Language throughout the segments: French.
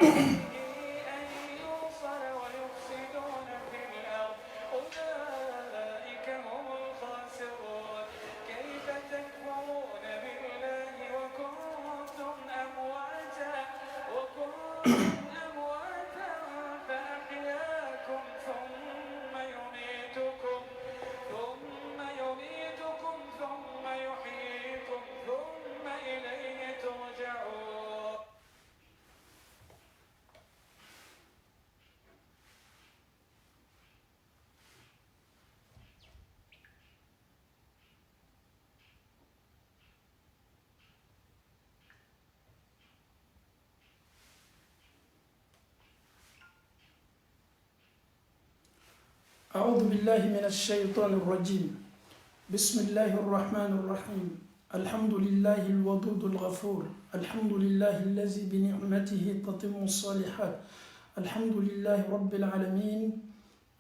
أن يوصل ويفسدون في الأرض أولئك هم الخاسرون كيف تكفرون بالله وكنتم أمواتا فأحياكم ثم يميتكم ثم يحييكم ثم إليه ترجعون. أعوذ بالله من الشيطان الرجيم. بسم الله الرحمن الرحيم. الحمد لله الودود الغفور. الحمد لله الذي بنعمته تتم الصالحات. الحمد لله رب العالمين.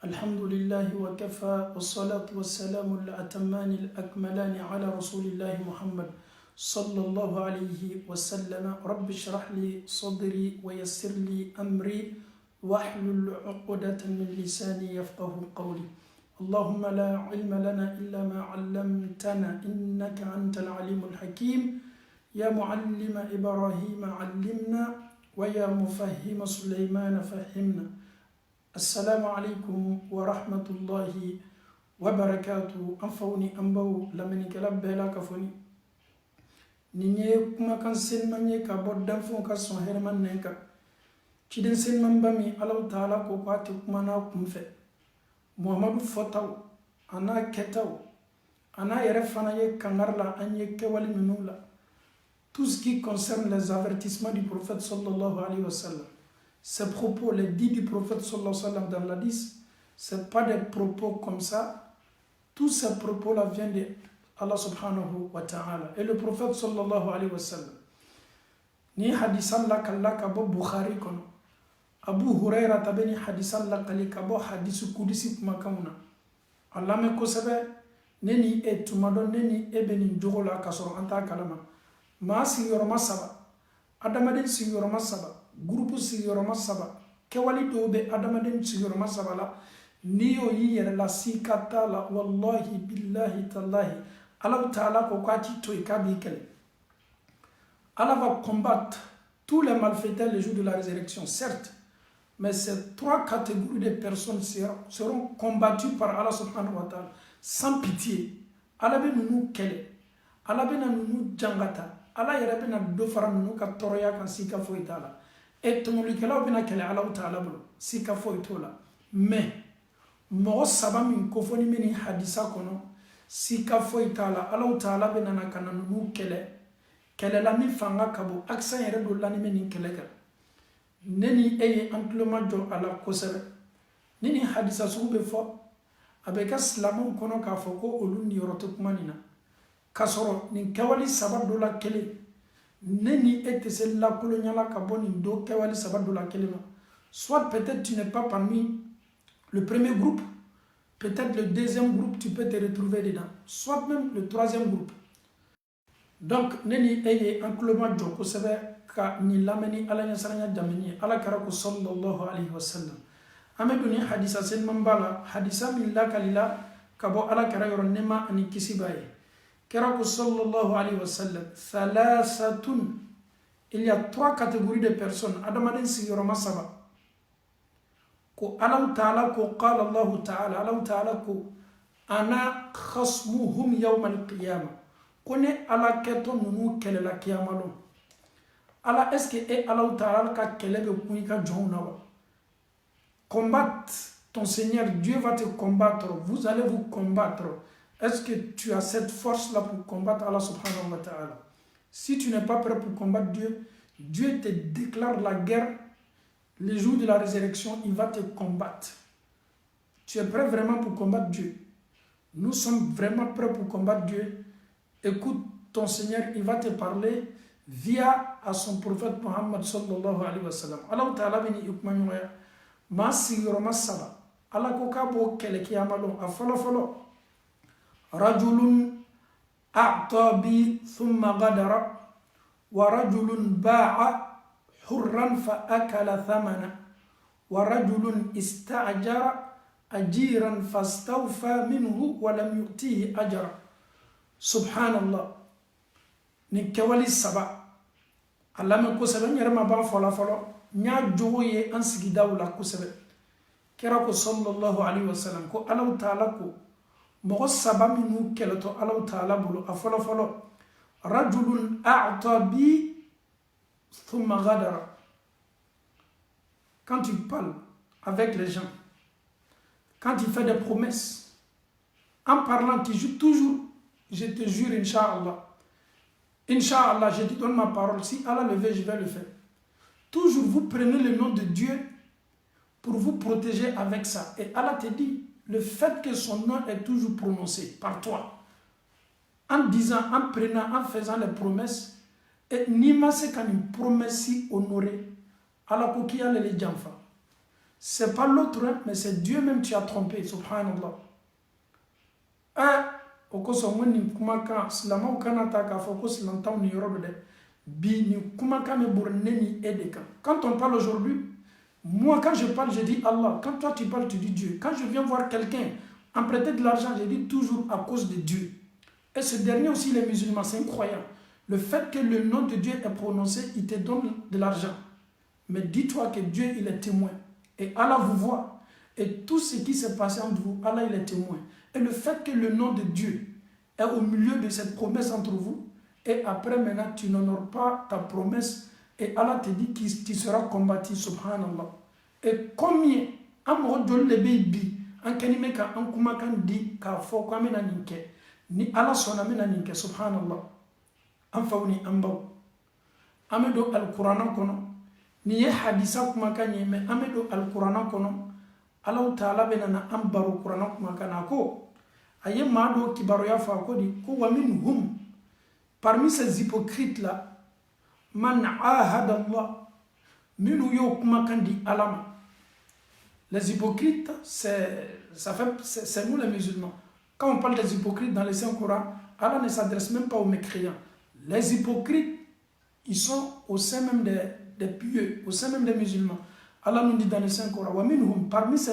الحمد لله وكفى والصلاة والسلام الأتمان الأكملان على رسول الله محمد صلى الله عليه وسلم. رب اشرح لي صدري ويسر لي أمري واحلل عقدة من لساني يفقه قولي. اللهم لا علم لنا إلا ما علمتنا إنك أنت العليم الحكيم. يا معلم إبراهيم علمنا ويا مفهم سليمان فهمنا. السلام عليكم ورحمة الله وبركاته. أنفوني أنبو لمن كلاب بلا كفوني نيني كما كان سن مني كبود دنفون كسون هرمان نينكا kiden sen mambami Allah Ta'ala ko kwati kumana kumfe Muhammadu fotaw ana ketaw ana yere fana ye kangarla anye kewali minula. Tout ce qui concerne les avertissements du prophète sallallahu alayhi wa sallam, ces propos, les dits du prophète sallallahu alayhi wa sallam dans l'hadith, c'est pas des propos comme ça. Tous ces propos-là viennent de Allah subhanahu wa ta'ala. Et le prophète sallallahu alayhi wa sallam ni hadisan la kallaka bo Bukhari kono Abu Huraira tabeni hadisan la kalika bo hadisu kudisi kumakamuna Allah me kosebe neni etumado neni ebeni jogola kasoro anta kalama ma sigoroma saba adamaden sigoroma saba groupe sigoroma saba kewali dobe adamaden sigoroma saba la niyo yiyere la sikata la wallahi billahi tallahi Allah Ta'ala ko kwati to ikabi kele. Allah va combattre tous les malfaiteurs le jour de la résurrection, certes, mais ces trois catégories de personnes seront combattues par Allah subhanahu wa ta'ala sans pitié. Allah be nunu kele, Allah be na nunu jangata, Allah yere be na dofara nunu ka toroya kan sika foi ta'ala. Et tomulikela be na kele Allah ta'ala bolo, sika foi tola. Mais mo saba min kofoni meni hadisa kono, sika foi ta'ala, Allah ta'ala be na kana nunu kele. Kele la mi fanga kabo aksan yere do lani meni kelega neni eye amplement jo ala kosere neni hadisa sube fo abeka islamu kono ka foko olundi yoroto kumanina kasoro nin kawali sabado la kele neni etese la kolonyala kabo nin do kawali sabado la kele no. Soit peut-être tu n'es pas parmi le premier groupe, peut-être le deuxième groupe tu peux te retrouver dedans, soit même le troisième groupe. Donc neni eye ankloma joko sebe ka ni lameni ala nya saranya jameni ala karako sallallahu alayhi wa sallam ameduni hadisa sen mambala hadisa min la kalila kabo ala karayo nema ani kisibaye karako sallallahu alayhi wa sallam thalathatun. Il y a trois catégories de personnes adamaden sigoroma saba ko Allah Ta'ala ko qala Allah Ta'ala Allah Ta'ala ko ana khasmuhum yawm al-qiyamah. Kone ala keto nunu kele la kiyamalo. Ala est-ce que e Allah Ta'ala ka kele be kuika jona wa. Combattre ton Seigneur, Dieu va te combattre, vous allez vous combattre. Est-ce que tu as cette force là pour combattre Allah subhanahu wa ta'ala? Si tu n'es pas prêt pour combattre Dieu, Dieu te déclare la guerre. Le jour de la résurrection, il va te combattre. Tu es prêt vraiment pour combattre Dieu? Nous sommes vraiment prêts pour combattre Dieu. Écoute ton Seigneur, il va te parler via à son prophète Muhammad sallallahu alayhi wa sallam. Allah Ta'ala bini yukmanyoya ma sigiroma saba. Allah ko kabo kele kiyamalo afolo rajulun a'ta bi thumma gadara wa rajulun ba'a حرا فأكل ثمنا ورجل استأجر أجيرا فاستوفى منه ولم يؤتيه أجرا سبحان الله نكوالي السبع الله من كسبن يرمى بان فلا فلا نيا جوي أنسجي داولا كسبن كراكو صلى الله عليه وسلم كو الله تعالى كو مغو سبا منو كلتو الله تعالى بلو أفلا فلا رجل أعطى بي ثم غدر. Quand tu parles avec les gens, quand tu fais des promesses, en parlant, tu jures toujours, je te jure, Inch'Allah. Inch'Allah, je te donne ma parole. Si Allah le veut, je vais le faire. Toujours, vous prenez le nom de Dieu pour vous protéger avec ça. Et Allah te dit, le fait que son nom est toujours prononcé par toi, en disant, en prenant, en faisant les promesses, et nima c'est quand une promesse honorée, Allah qui a les gens. C'est pas l'autre, hein, mais c'est Dieu même qui tu as trompé, subhanallah. Quand on parle aujourd'hui, moi quand je parle, je dis Allah. Quand toi tu parles, tu dis Dieu. Quand je viens voir quelqu'un en prêter de l'argent, je dis toujours à cause de Dieu. Et ce dernier aussi, les musulmans, c'est incroyable. Le fait que le nom de Dieu est prononcé, il te donne de l'argent. Mais dis-toi que Dieu, il est témoin. Et Allah vous voit. Et tout ce qui s'est passé entre vous, Allah, il est témoin. Et le fait que le nom de Dieu est au milieu de cette promesse entre vous, et après maintenant, tu n'honores pas ta promesse, et Allah te dit qu'il sera combattu, subhanallah. Et combien, amoureux de baby, en kanimeka, en kumakan di, ka fo kwa mena ninke, ni Allah son amena ninke, subhanallah. En fauni ambaw. Amedo al-Qur'an kono, ni ye hadisa kumakanye, mais amedo al-Qur'an kono, Allah ta'ala benana ambaru Qur'an kumakana ko, aye mado kibaro ya fa ko di, ko wa minhum, parmi ces hypocrites là, man ahada Allah, minu yo kumakan di alama. Les hypocrites, c'est nous les musulmans. Quand on parle des hypocrites dans le Saint-Coran, Allah ne s'adresse même pas aux mécréants. Les hypocrites, ils sont au sein même des pieux, au sein même des musulmans. Allah nous dit dans le Saint-Coran, parmi ces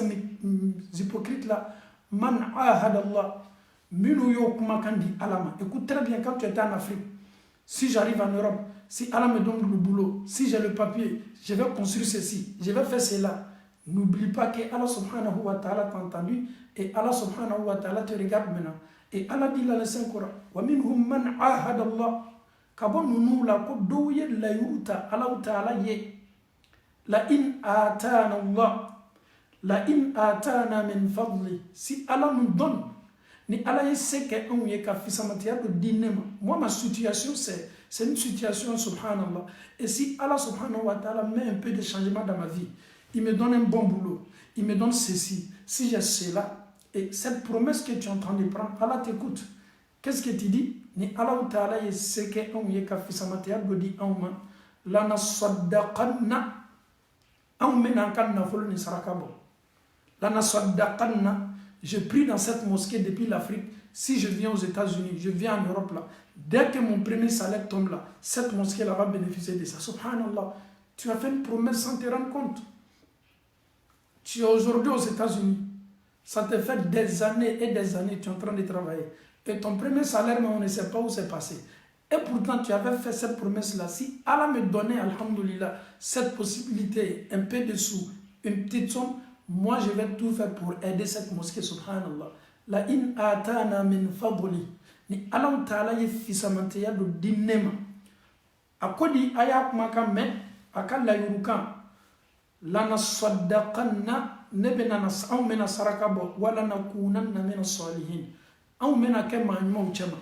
hypocrites-là, man ahad Allah, minu yo kumakandi alama. Écoute très bien, quand tu étais en Afrique, si j'arrive en Europe, si Allah me donne le boulot, si j'ai le papier, je vais construire ceci, je vais faire cela. N'oublie pas que Allah subhanahu wa ta'ala t'a entendu et Allah subhanahu wa ta'ala te regarde maintenant. Et Allah dit dans le Saint-Coran, wa minhum man ahad Allah, kabon nous la ko douye la yuta Allah ta'ala ye. La in atana Allah, la in atana min fadli. Si Allah nous donne, ni Allah ye sait qu'on ye ka fisamatia de dinema. Moi ma situation c'est une situation subhanallah. Et si Allah subhanahu wa ta'ala met un peu de changement dans ma vie, il me donne un bon boulot, il me donne ceci, si j'ai cela, et cette promesse que tu es en train de prendre, Allah t'écoute. Qu'est-ce que tu dis? Ni Allah ta'ala ye sait qu'on ye ka fisamatia de di auma, la na saddaqanna. Je prie dans cette mosquée depuis l'Afrique. Si je viens aux États-Unis, je viens en Europe là. Dès que mon premier salaire tombe là, cette mosquée là va bénéficier de ça. Subhanallah, tu as fait une promesse sans te rendre compte. Tu es aujourd'hui aux États-Unis. Ça te fait des années et des années, tu es en train de travailler. Et ton premier salaire, mais on ne sait pas où c'est passé. Et pourtant, tu avais fait cette promesse-là. Si Allah me donnait, alhamdoulilah, cette possibilité, un peu de sous, une petite somme, moi, je vais tout faire pour aider cette mosquée, subhanallah. La in atana min fadli. Ni Allah ta'ala ye fisamanteya do dinema. Akodi ayak makame, akal la yurukan. Lana saddaqanna, nebena nas, au mena sarakabo, wala nakunanna mena salihin. Au mena kema nyuma uchema.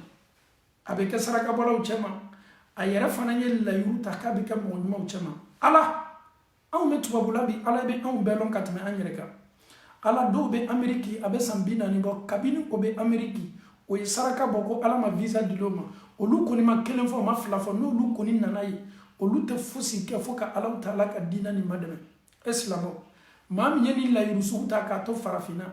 Avec saraka bola uchema ayera fananye la yuta kabika mo nyuma uchema ala aw metu babulabi ala be aw belon katme anyereka ala do be ameriki abe sambina ni bo kabini ko be ameriki o saraka boko ala ma visa diploma o lu ko ni ma kelen fo ma flafo no lu ko ni nanayi o lu te fosi ke foka ala taala ka dina ni madame islamo mam yeni la yusu ta ka to farafina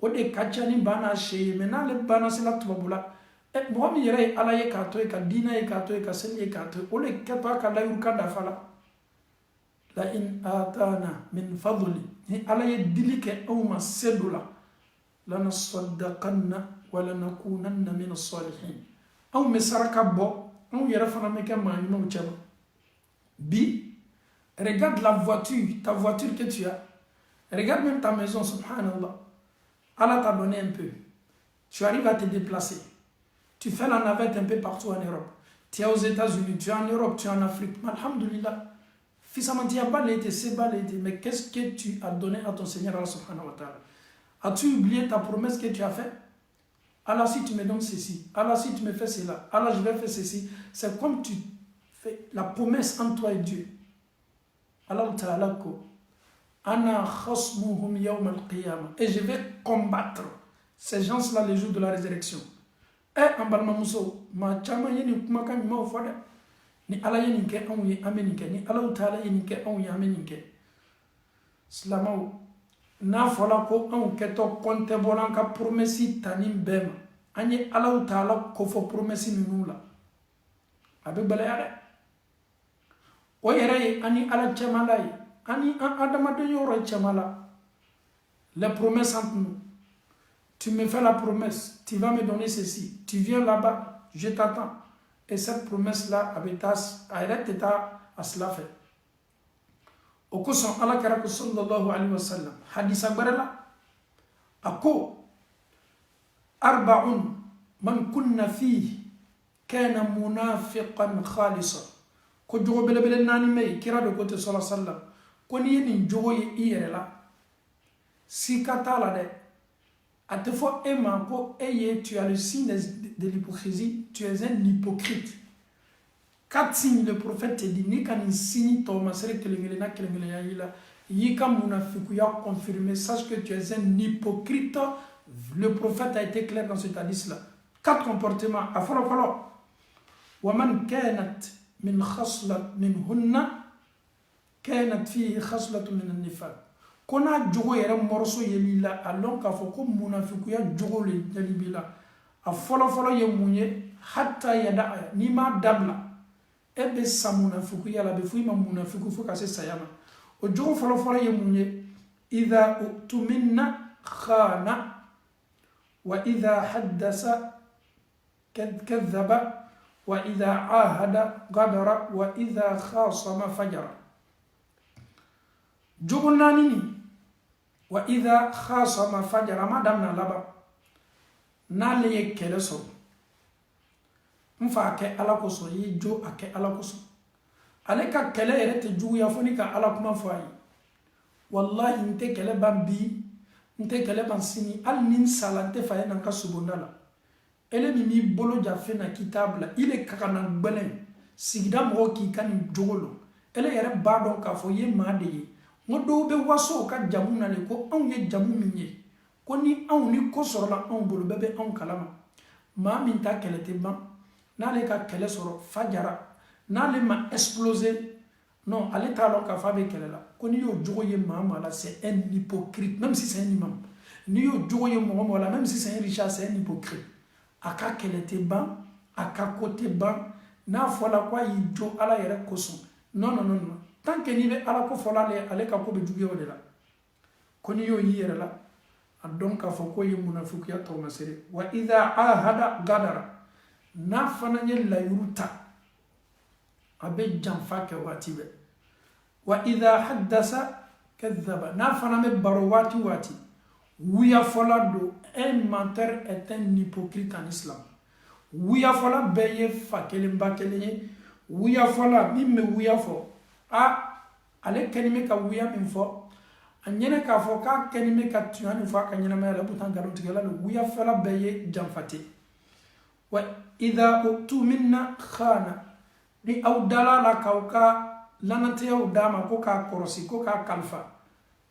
o de kachani bana shey menale bana sila to babula et moi mi yere ala ye ka to e ka dina ye ka to e ka sen ye ka to o le ke to ka la yuka da fala la in atana min fadli ni ala ye dili kɛ anw ma se dɔ la lanasaddaqanna wa lanakunanna min as-salihin anw bɛ saraka bɔ anw yɛrɛ fana bɛ kɛ maa ɲumanw cɛ ma bi regarde la voiture, ta voiture que tu as, regarde même ta maison, subhanallah. Allah t'a donné un peu. Tu arrives à te déplacer. Tu fais la navette un peu partout en Europe. Tu es aux États-Unis, tu es en Europe, tu es en Afrique. Alhamdulillah. Mais qu'est-ce que tu as donné à ton Seigneur Allah subhanahu wa ta'ala? As-tu oublié ta promesse que tu as faite? Allah, si tu me donnes ceci, Allah, si tu me fais cela, Allah, je vais faire ceci. C'est comme tu fais la promesse entre toi et Dieu. Allah Ta'ala ko ana khasmuhum yawm al-qiyamah, et je vais combattre ces gens-là le jour de la résurrection. En balma muso ma chama yeni kuma kan ma fada ni ala yeni ke an yi amenike ni Allah Ta'ala yeni ke an yi amenike slamaw na fola ko an keto konte bolan ka promesi tanim bema anye Allah Ta'ala ko fo promesi nula abe balaya o yere ani ala chamala ani adama de yoro chamala la promesse entre nous. Tu me fais la promesse, tu vas me donner ceci, tu viens là-bas, je t'attends. Et cette promesse-là, abitas ayret eta asla fait. Au coup son Allah karaku sallallahu alayhi wa sallam hadith akbarala ako arba'un man kunna fihi kana munafiqan khalisa. Ko jogo bele bele nani me kira de côté sallallahu alayhi wa sallam ko ni yeni jogo ye iyere la sikata la de a te fois tu as le signe de l'hypocrisie, tu es un hypocrite. 4 signes le prophète te dit ni kan signe Thomas sere kelengelena kelengelena ila yika munafiku ya confirmé, sache que tu es un hypocrite. Le prophète a été clair dans cet hadith là. 4 comportements afro falo wa man kanat min khaslat minhunna kanat fihi khaslatun min an-nifaq. Kona jogo yere morso yelila alon ka fo ko munafiku ya jogo le dalibila a folo folo ye munye hatta yada ni ma dabla ebe sa munafiku ya la be fu ma munafiku fu ka se sayama o jogo folo folo ye munye idha utuminna khana wa idha haddasa kadhaba wa idha ahada gadara wa idha khasama fajara. Jogo nani wa idha khasama fajara madamna laba na le kele so mfa ke ala ko so yi jo ake ala ko so ale ka kele ere te ju ya foni ka ala kuma fo ayi wallahi nte kele bambi nte kele bansini al nin salante fa yana ka subonala ele mi bolo ja fe na kitabla ile kakana gbelen sigida mo ki kan jogolo ele ere ba don ka fo ye ma de yi ngodo be waso ka jamu na le ko on ye jamu minye ko ni on ni ko sorola on bolo bebe on kalama ma min ta kelete ban na le ka kele soro fajara na le ma exploser non ale ta lo ka fa be kelela ko ni yo jogo ye mama la c'est un hypocrite même si c'est un imam ni yo jogo ye mama la même si c'est un richard c'est un hypocrite aka kelete ban aka côté ban na fola kwa yi jo ala yere koso non non non non. Tant que ni be ala ko fola le ale ka ko be juge o de la ko ni yo yere la donc a fo ko ye munafiku ya to masere wa idha ahada gadara na fana nye la yuruta abe janfa ke wati be wa idha haddasa kadhaba na fana me baro wati wiya fola do un menteur est un hypocrite en islam wiya fola beye fakele mbakele wiya fola mimme wiya fo ale kenime ka wuya min fo anyene ka fo ka kenime ka tuani fo ka nyina mala butan galo tigala lo wuya fala beye jamfati wa idha utuminna khana ni awdala la kauka lanate awdama ko ka korosi ko ka kalfa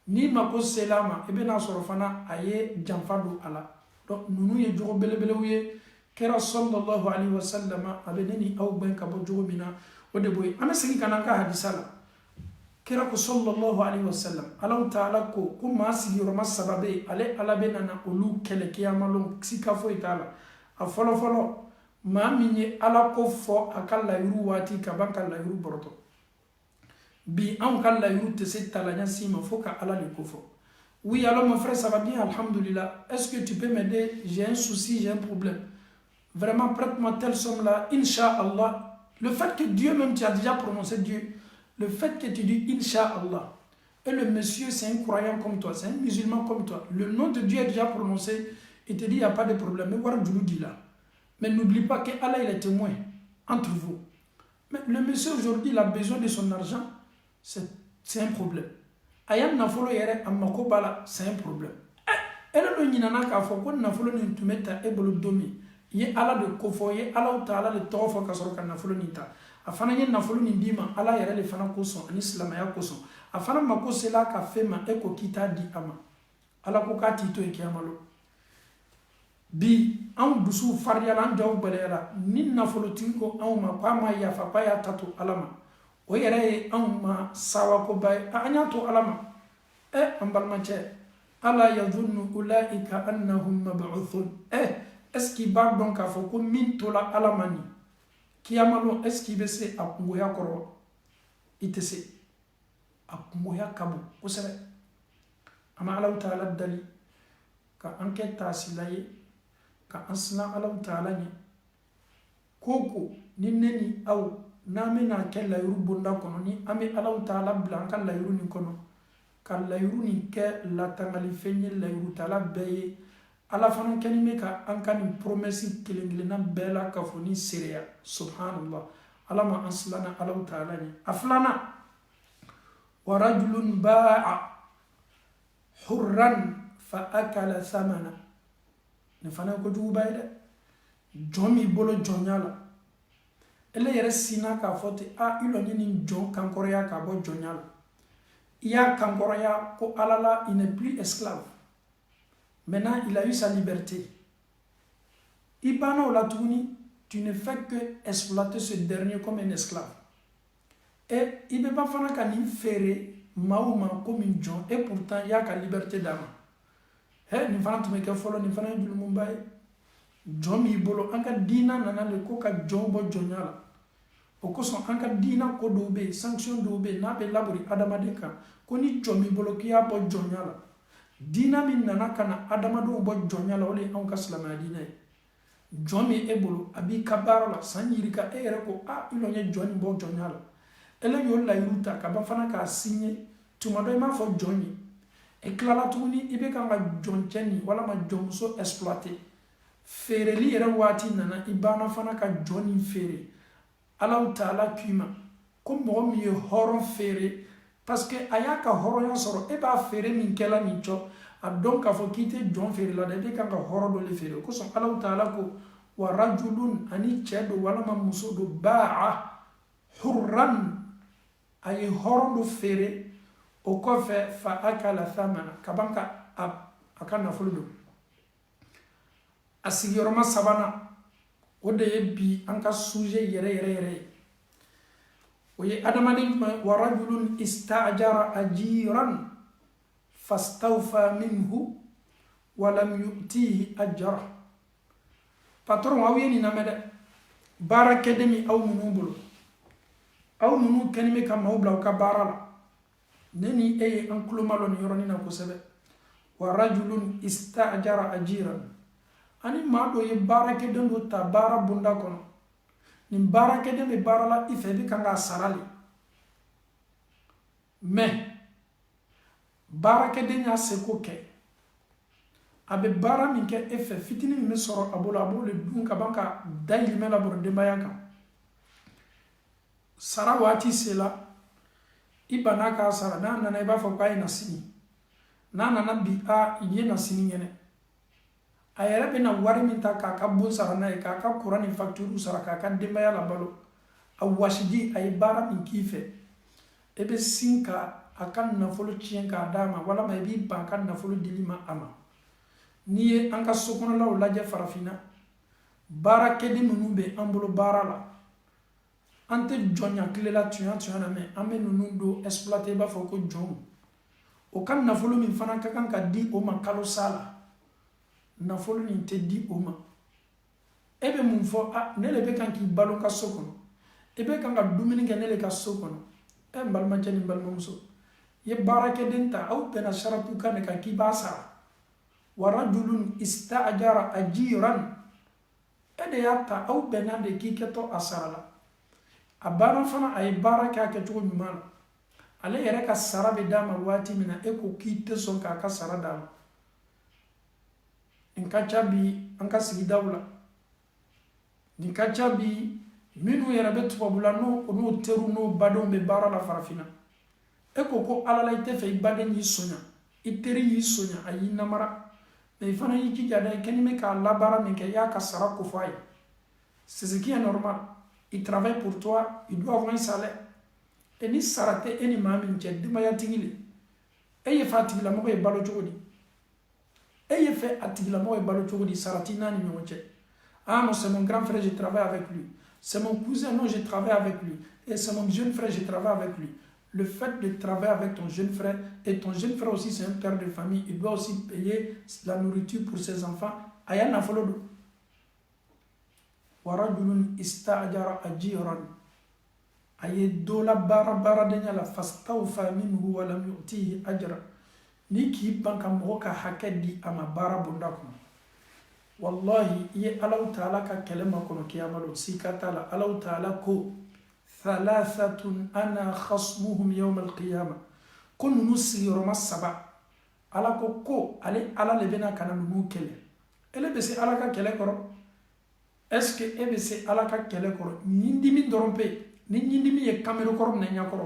ni mako selama ebe na sorofana aye jamfadu ala do nunu ye jogo belebele wuye kera sallallahu alaihi wasallam abeneni aw ben ka bo jogo mina o de boy amesigi kanaka hadisala kera ko sallallahu alaihi wasallam Allah Ta'ala ko ma sigi roma sababe ale ala benana olu kele kiyamalo sika fo itala a folo folo ma minye ala ko fo akalla yuru wati ka banka la yuru borto Bi an ka layiru tɛ se talanya si ma fo ka Ala de ko fɔ. Oui, alors mon frère, ça va bien, alhamdoulilah. Est-ce que tu peux m'aider? J'ai un souci, j'ai un problème. Vraiment, prête-moi telle somme-là, Inch'Allah. Le fait que Dieu même, tu as déjà prononcé Dieu, le fait que tu dis Inch'Allah, et le monsieur, c'est un croyant comme toi, c'est un musulman comme toi, le nom de Dieu est déjà prononcé, il te dit, il n'y a pas de problème. Mais voilà, je vous dis là. Mais n'oublie pas que Allah, il est témoin entre vous. Mais le monsieur, aujourd'hui, il a besoin de son argent, c'est un problème. Ayam nafolo yere amako bala, c'est un problème. Elle a le nina ka fo ko nafolo ni tumeta e bolo domi. Ye ala de kofo ye ala taala le tofo ka soro ka nafolo ni ta. Afana ye nafolo ni dima ala yere le fana ko son ani islam ya ko son. Afana mako sela ka fema e ko kita di ama. Ala ko ka tito e kiyamalo. Bi an dusu faryala an jaw balera ni nafolo tinko an ma pa ma ya fa pa ya tatu alama. O yɛrɛ ye anw ma sawa ko ba ye an y'a to Ala ma an balimakɛ ala yadhunnu ulaika annahum mab'uthun est-ce qu'il b'a dɔn k'a fɔ ko min tola Ala ma ni kiyama lon est-ce qu'il bɛ se a kungoya kɔrɔ i tɛ se a kungoya ka bon kosɛbɛ an ma Ala Taala dali ka an kɛ taasila ye ka an silan Ala Taala ɲɛ ko ni ne ni aw n'an bɛna kɛ layiru bonda kɔnɔ ni an bɛ Ala Taala bila an ka layiru nin kɔnɔ ka layiru nin kɛ latangalifɛn ye layiru taala bɛɛ ye Ala fana kɛlen bɛ ka an ka nin promesse kelen-kelenna bɛɛ la ka fɔ ni seereya subhanallah Ala ma an silanna Ala Taala ɲɛ a filanan wa rajulun ba'a hurran fa akala thamana nin fana ye kojuguba ye dɛ jɔn min bolo jɔnya la ele yɛrɛ sina k'a fɔ ten i lɔn ye nin jɔn kankɔrɔya k'a bɔ jɔnya la i y'a kankɔrɔya ko Ala la il n'est plus esclave maintenant il a eu sa liberté i banna o la tuguni tu ne fais que exploiter ce dernier comme un esclave et i bɛ ba fana ka nin feere maaw ma comme jɔn et pourtant i y'a ka liberté d'a ma nin fana tun bɛ kɛ fɔlɔ nin fana ye jurumuba ye jɔn b'i bolo an ka diina nana le ko ka jɔn bɔ jɔnya la o kosɔn an ka diina ko dɔw bɛ yen sanction dɔw bɛ yen n'a bɛ labori adamaden kan ko ni jɔn b'i bolo k'i y'a bɔ jɔnya la diina min nana ka na adamadenw bɔ jɔnya la o de ye anw ka silamɛya diina ye jɔn min e bolo a b'i ka baara la san yirika e yɛrɛ ko i lɔn ye jɔn nin bɔ jɔnya la ele y'o layiru ta ka ban fana k'a signé tuma dɔ i m'a fɔ jɔn ye e tilala tuguni i bɛ kan ka jɔn cɛ nin walama jɔn muso exploiter feereli yɛrɛ waati nana i banna fana ka jɔn nin feere Ala Taala k'i ma ko mɔgɔ min ye hɔrɔn feere parce que a y'a ka hɔrɔnya sɔrɔ e b'a feere min kɛla nin cɔ a dɔn k'a fɔ k'i tɛ jɔn feere la dɛ i bɛ kan ka hɔrɔn dɔ de feere o kosɔn Ala Taala ko wa rajulun ani cɛ do walama muso do ba'a hurran a ye hɔrɔn do feere o kɔfɛ fa akala thamana ka ban ka a ka nafolo do a sigiyɔrɔma sabanan o de ye bi an ka sujet yɛrɛ yɛrɛ yɛrɛ ye o ye adamaden jumɛn wa rajulun istajara ajiran fastawfa minhu wa lam yu'tihi ajra patron aw ye nin lamɛn dɛ baarakɛden min aw minnu bolo aw minnu kɛlen bɛ ka maaw bila aw ka baara la ne ni e ye an tulo ma lɔ nin yɔrɔnin na kosɛbɛ wa rajulun istajara ajiran ani maa dɔ ye baarakɛden dɔ ta baara bonda kɔnɔ nin baarakɛden bɛ baara la i fɛ i bɛ kan k'a sara de mais baarakɛden y'a seko kɛ a bɛ baara min kɛ e fɛ fitinin min bɛ sɔrɔ a bolo a b'o de dun ka ban ka dayirimɛ labɔ denbaya kan sara waati sela i banna k'a sara n'a nana i b'a fɔ k'a ye na sini n'a nana bi i ye na sini ɲɛnɛ a yɛrɛ bɛna wari min ta k'a ka bon sara n'a ye k'a ka courant ni facture sara k'a ka denbaya labalo a wasiji a ye baara min k'i fɛ e bɛ sin ka a ka nafolo tiɲɛ k'a d'a ma walama i b'i ban ka nafolo dili ma a ma n'i ye an ka sokɔnɔlaw lajɛ farafinna baarakɛden minnu bɛ an bolo baara la an tɛ jɔnya tilela tuɲa na mɛ an bɛ ninnu do exploiter i b'a fɔ ko jɔnw o ka nafolo min fana ka kan ka di o ma kalo sa la nafolo nin tɛ di o ma e bɛ mun fɔ ne le bɛ kan k'i balo ka so kɔnɔ e bɛ kan ka dumuni kɛ ne le ka so kɔnɔ balma cɛ ni balimamuso ye baarakɛden ta aw bɛnna sharatu kan de kan k'i b'a sara wa rajulun istajara ajiran de y'a ta aw bɛnna de k'i kɛtɔ a sara la a banna fana a ye baara kɛ a kɛcogo ɲuman na ale yɛrɛ ka sara bɛ d'a ma waati min na e ko k'i tɛ sɔn k'a ka sara d'a ma nin ka ca bi an ka sigidaw la nin ka ca bi minnu yɛrɛ bɛ tubabula n'o teriw n'o badenw bɛ baara la farafinna e ko ala la i tɛ fɛ i baden y'i soɲa i teri y'i soɲa a y'i namara mais i fana y'i jija dɛ i kɛlen bɛ k'a labaara min kɛ i y'a ka sara ko fɔ a ye c'est ce qui est normal il travaille pour toi il doit avoir un salaire et ni sara tɛ e ni maa min cɛ denbayatigi le e ye fɛ a tigilamɔgɔ ye balo cogo di e ye fɛ a tigilamɔgɔ ye balo cogo di sara t'i n'a ni ɲɔgɔn cɛ ah non c'est mon grand frère je travaille avec lui c'est mon cousin non je travaille avec lui et c'est mon jeune frère je travaille avec lui. Le fait de travailler avec ton jeune frère, et ton jeune frère aussi c'est un père de famille, il doit aussi payer la nourriture pour ses enfants. Aya nafolo do. Wa rajulun istajara ajiran. Aye dola bara denya la fastawfa minhu wa lam yu'tihi ajra. Ni ki banka mɔgɔ ka hakɛ di a ma baara bonda kɔnɔ. Wallahi i ye Alahu Taala ka kɛlɛ makɔnɔ kiyama lo sika t'a la. Alahu Taala ko thalathatun ana khasmuhum yawm al-qiyamah ko nunu sigiyɔrɔma saba ala ko ale ala le bɛna kana nunu kɛlɛ ele bɛ se ala ka kɛlɛ kɔrɔ est-ce que e bɛ se ala ka kɛlɛ kɔrɔ ɲindimi dɔrɔn pe ni ɲindimi ye kamero kɔrɔ minɛ ɲakɔrɔ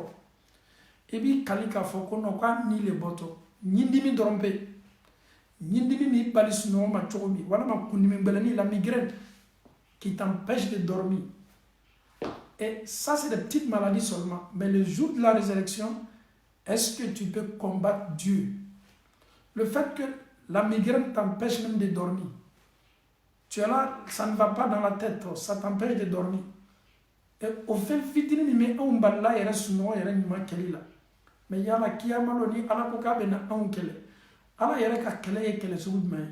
e b'i kali k'a fɔ ko non k'a ni le bɔtɔ ɲindimi dɔrɔn pe ɲindimi b'i bali sunɔgɔ ma cogo min walama kundimi gbɛlɛnni la migraine qui t'empêche de dormir. Et ça, c'est des petites maladies seulement. Mais le jour de la résurrection, est-ce que tu peux combattre Dieu? Le fait que la migraine t'empêche même de dormir. Tu es là, ça ne va pas dans la tête, ça t'empêche de dormir. Et au fait, fitini mais on balla yere suno yere nyuma keli la. Mais yala kiyama lo ni ala ko ka be na on kele. Ala yere ka kele ye kele sugud may.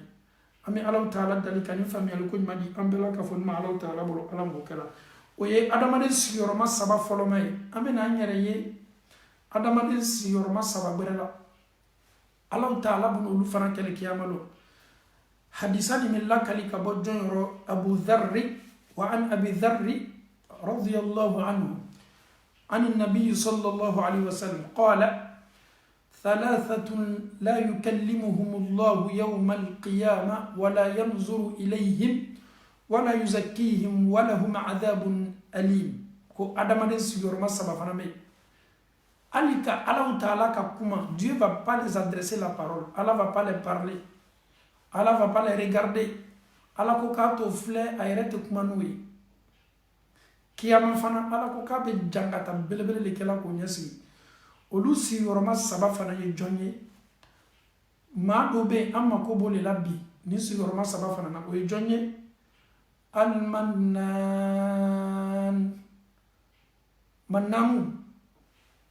Ami Allah Taala dali kan fami al ko nyuma di ambela ka fon ma Allah Taala bolo ala mo kala. Oye adamaden sigiyɔrɔma saba fɔlɔma ye an bɛna an yɛrɛ ye adamaden sigiyɔrɔma saba gbɛrɛ la Alahu Taala bɛna olu fana kɛlɛ kiyama lo hadisa ni min lakali ka bɔ jɔn yɔrɔ Abu Dharri wa an Abi Dharri radiyallahu anhu عن النبي صلى الله عليه وسلم قال ثلاثة لا يكلمهم الله يوم القيامة ولا ينظر إليهم ولا يزكيهم ولهم عذاب أليم ko adamaden sigiyɔrɔma saba fana bɛ yen hali ka Alahu Taala ka kuma Dieu va pas les adresser la parole Allah va pas les parler Allah va pas les regarder Allah ko k'a to filɛ a yɛrɛ tɛ kuma n'o ye kiyama fana Allah ko k'a bɛ jangata belebele de kɛla k'o ɲɛsigi olu sigiyɔrɔma saba fana ye jɔn ye maa dɔ bɛ yen an mako b'o de la bi ni sigiyɔrɔma saba fana na o ye jɔn ye Al-Mannan Mannamu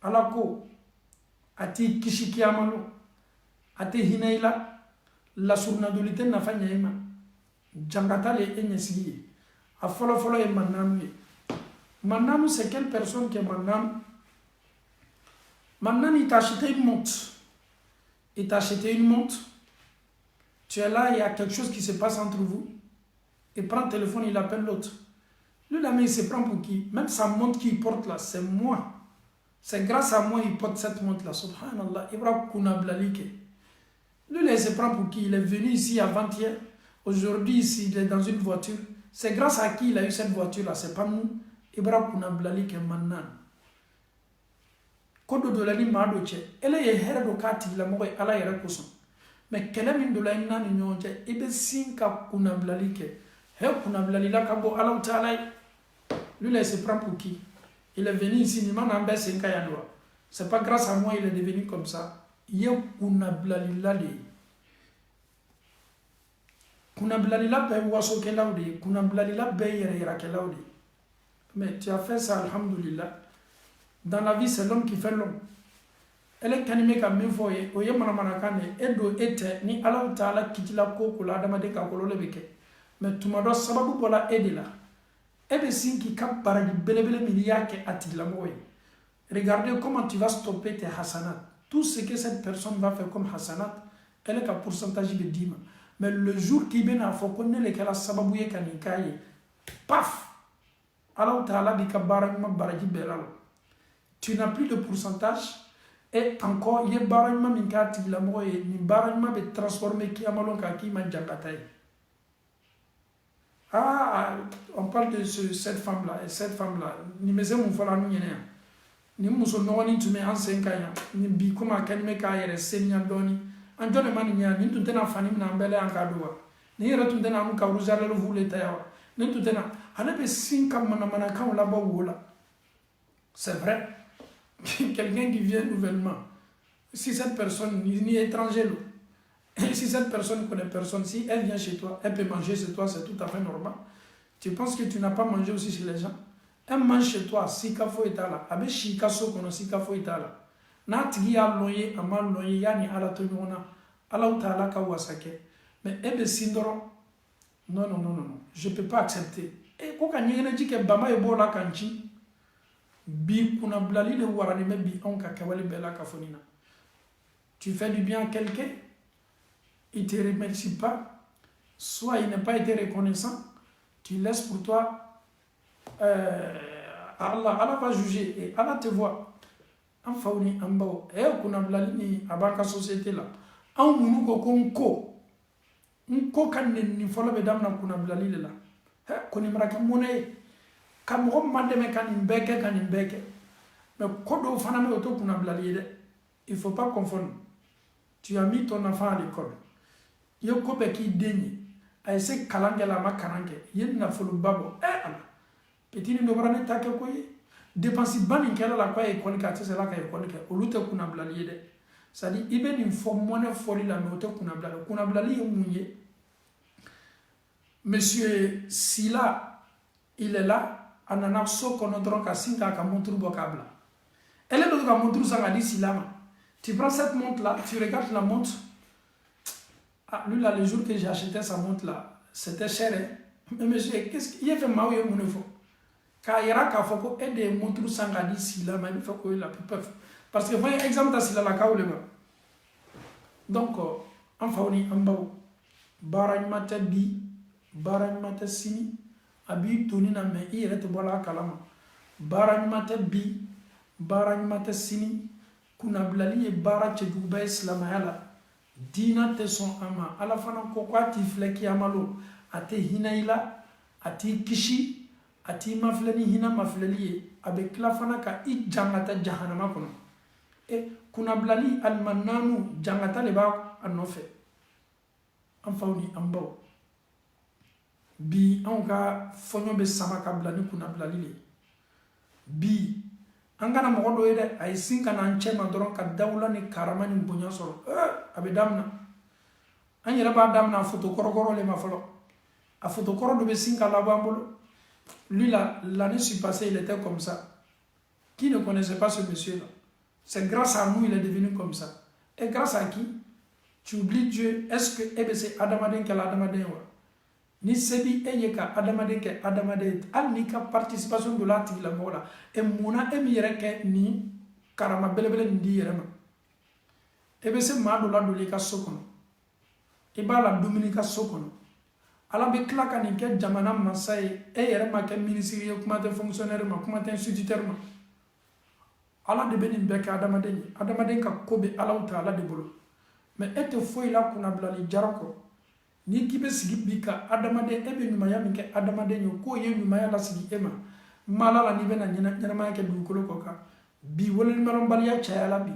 ala ko a t'i kisi kiyama lo a tɛ hinɛ i la lasurnadoli tɛ nafa ɲɛ i ma jangata le e ɲɛsigi ye a fɔlɔfɔlɔ ye Mannamu ye Mannamu c'est quelle personne qui est Mannamu? Mannamu il t'a acheté une montre il t'a acheté une montre tu es là il y a quelque chose qui se passe entre vous. Il prend le téléphone, il appelle l'autre. Lui, là, mais il se prend pour qui? Même sa montre qu'il porte là, c'est moi. C'est grâce à moi qu'il porte cette montre là. Subhanallah. Ibra Kounablalike. Lui, là, il se prend pour qui? Il est venu ici avant-hier. Aujourd'hui, ici, il est dans une voiture. C'est grâce à qui il a eu cette voiture là? C'est pas nous. Ibra Kounablalike Mannan. Kodo de la ni madoche. Elle est here do kati la moye ala yere koson. Mais kele min do la ina ni nyonje. Ibe sinka Kounablalike. Lui, il se prend pour qui? Il est venu ici, c'est pas grâce à moi il est devenu comme ça. Mais tu as fait ça, alhamdulillah. Dans la vie, c'est l'homme qui fait l'homme. Elle est kanime ka min fɔ ye o ye manamana kan de e do e tɛ ni Alahu Taala kitila ko ko la adamaden ka kɔlɔlɔ bɛ kɛ. Mais tuma dɔ sababu bɔla e de la e bɛ sin k'i ka baraji belebele min y'a kɛ a tigilamɔgɔ ye regardez comment tu vas stopper tes hasanats. Tout ce que cette personne va faire comme hasanat, elle est qu'un pourcentage de dîme. Mais le jour qui vient à faire qu'on est les cas sababouye kanikaye, paf! Alors tu n'as plus de pourcentage et encore il y a barragement minkati la moye ni barragement be transformer qui amalon kaki manjangataye. Ah, on parle de cette femme-là, et cette femme-là, ni me mon fola nous yene. Ni muso noni tu me ensenkanya, ni bi kuma kanime ka yere senya doni. Anjone mani nya, ni tuntena fani na mbele ankadoa. Ni yere tuntena mu ka ruzala lo vule tayawa. Ni tuntena anabe sinka mana kan la ba wola. C'est vrai. Quelqu'un qui vient nouvellement. Si cette personne ni étranger lo. Si cette personne connaît personne, si elle vient chez toi, elle peut manger chez toi, c'est tout à fait normal. Tu penses que tu n'as pas mangé aussi chez les gens? Elle mange chez toi, si kafo etala, abe shika so kono si kafo etala. Na tigi ya loye, ama loye, yani ala tonyona, ala utala ka wasake. Mais ebe sindoro, non, je ne peux pas accepter. Et quand on a dit que bama ebo la kanchi, bi kuna blali le warani me bi onka kawali bela kafonina. Tu fais du bien à quelqu'un, il ne te remercie pas, soit il n'a pas été reconnaissant, tu laisses pour toi, Allah va juger et Allah te voit. En fauni en bao, et qu'on a blali abaka société là. En mounou ko nko kan ni folo be damna kuna blali là. Koni maraka moné kam ko mandeme kan imbeke mais kodo fana me auto kuna blali de. Il faut pas confondre. Tu as mis ton enfant à l'école. Yo ko be ki denye ay se kalangela makaranke yen na fulu babo ala petit ni dobrane take ko yi dépense bani kala la ko école ka tse la ka école ka olute kuna blali de ça dit ibe ni fo mona foli la me auto kuna blali munye. Monsieur Sila, il est là, anana so konodron ka singa ka montre bokabla. Elle est dans ka montre ça dit Silama. Tu prends cette montre là, tu regardes la montre. Ah, lui là, le jour que j'ai acheté sa montre là, c'était cher. Hein? Mais monsieur, qu'est-ce qu'il a fait maouye mon enfant? Car il y a ka foko et des montres sanga dit Silama, il faut que la peuple. Parce que voyez exemple à Sila la kaolema. Donc en fauni en bao barany mata bi barany mata sini abi tonina me irete bola kalama barany mata bi barany mata sini kuna blali e bara che duba islam hala dina te son ama ala fana ko kwati fleki amalo ate hinaila ati kishi ati maflani hina maflali abe kla fana ka i jangata jahannama kono e kuna blali almananu jangata le ba anofe en fauni en bao bi an ka fonyo be sama ka blani kuna blali le bi an kana mogo do yede ay sinka na nchema doron ka dawla ni karama ni bonya soro abe damna an yere ba damna photo korokoro le ma folo a photo koro do be sinka la bambolo lui là l'année passée il était comme ça. Qui ne connaissait pas ce monsieur là? C'est grâce à nous il est devenu comme ça. Et grâce à qui? Tu oublies Dieu. Est-ce que c'est Adamaden qui a l'Adamaden? Ni sebi eyeka Adamaden ke Adamaden al ni ka participation de la tigla mola e mona e mi reke ni karama belebele ndi yerema ebe se ma do la do le ka sokono e ba la dominika sokono ala be klaka ni ke jamana masai e yerema ke ministre kuma te fonctionnaire ma kuma te instituteur ma ala de benin be ka Adamaden ka kobe ala taala de bolo mais ete foi la kuna blali jarako ni kibe sigi bika Adamaden ebe nyumaya minke Adamaden yo ko ye nyumaya la sigi ema malala ni bena nyana ma ke du kolo koka bi wolil malon baliya chayala bi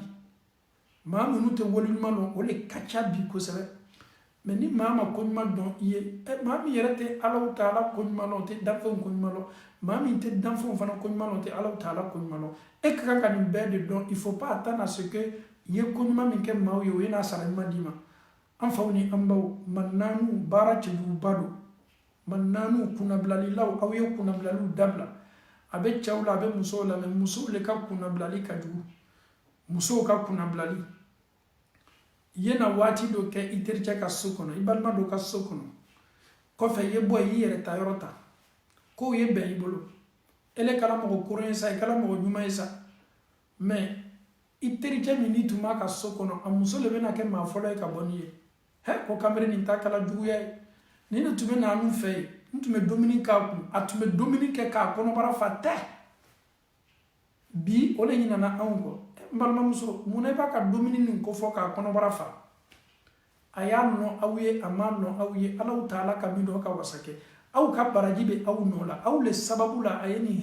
ma munu te wolil malon ole kacha bi ko sebe mais ni mama ko nyuma don iye ma mi yerete Allah taala ko nyuma no te dafo ko nyuma lo ma mi te dafo fana ko nyuma no te Allah taala ko nyuma lo e kaka ni bede don il faut pas attendre à ce que ye ko nyuma minke mawo yo ina sara nyuma dima an fauni an baw mannanu bara ce du bado mannanu kuna blali law aw yo kuna blalu dabla abe chawla abe muso la me muso le ka kuna blali ka du muso ka kuna blali yena wati do ke itercha ka sokono ibalma do ka sokono ko fe ye boy yere ta yorota ko ye be ibolo ele kala mo ko kuren sa kala mo nyuma isa mais i terikɛ min ni tun b'a ka so kɔnɔ a muso de bɛna kɛ maa fɔlɔ ye ka bɔ n'i ye ko kamalen nin ta kɛla juguya ye ni ne tun bɛ na anw fɛ yen n tun bɛ dumuni k'a kun a tun bɛ dumuni kɛ k'a kɔnɔbara fa tɛ bi o de ɲinana anw kɔ n balimamuso munna i b'a ka dumuni nin kofɔ k'a kɔnɔbara fa a y'a nɔ aw ye a m'a nɔ aw ye Alahu Taala ka min dɔn ka wasa kɛ aw ka baraji bɛ aw nɔ la aw le sababu la a ye nin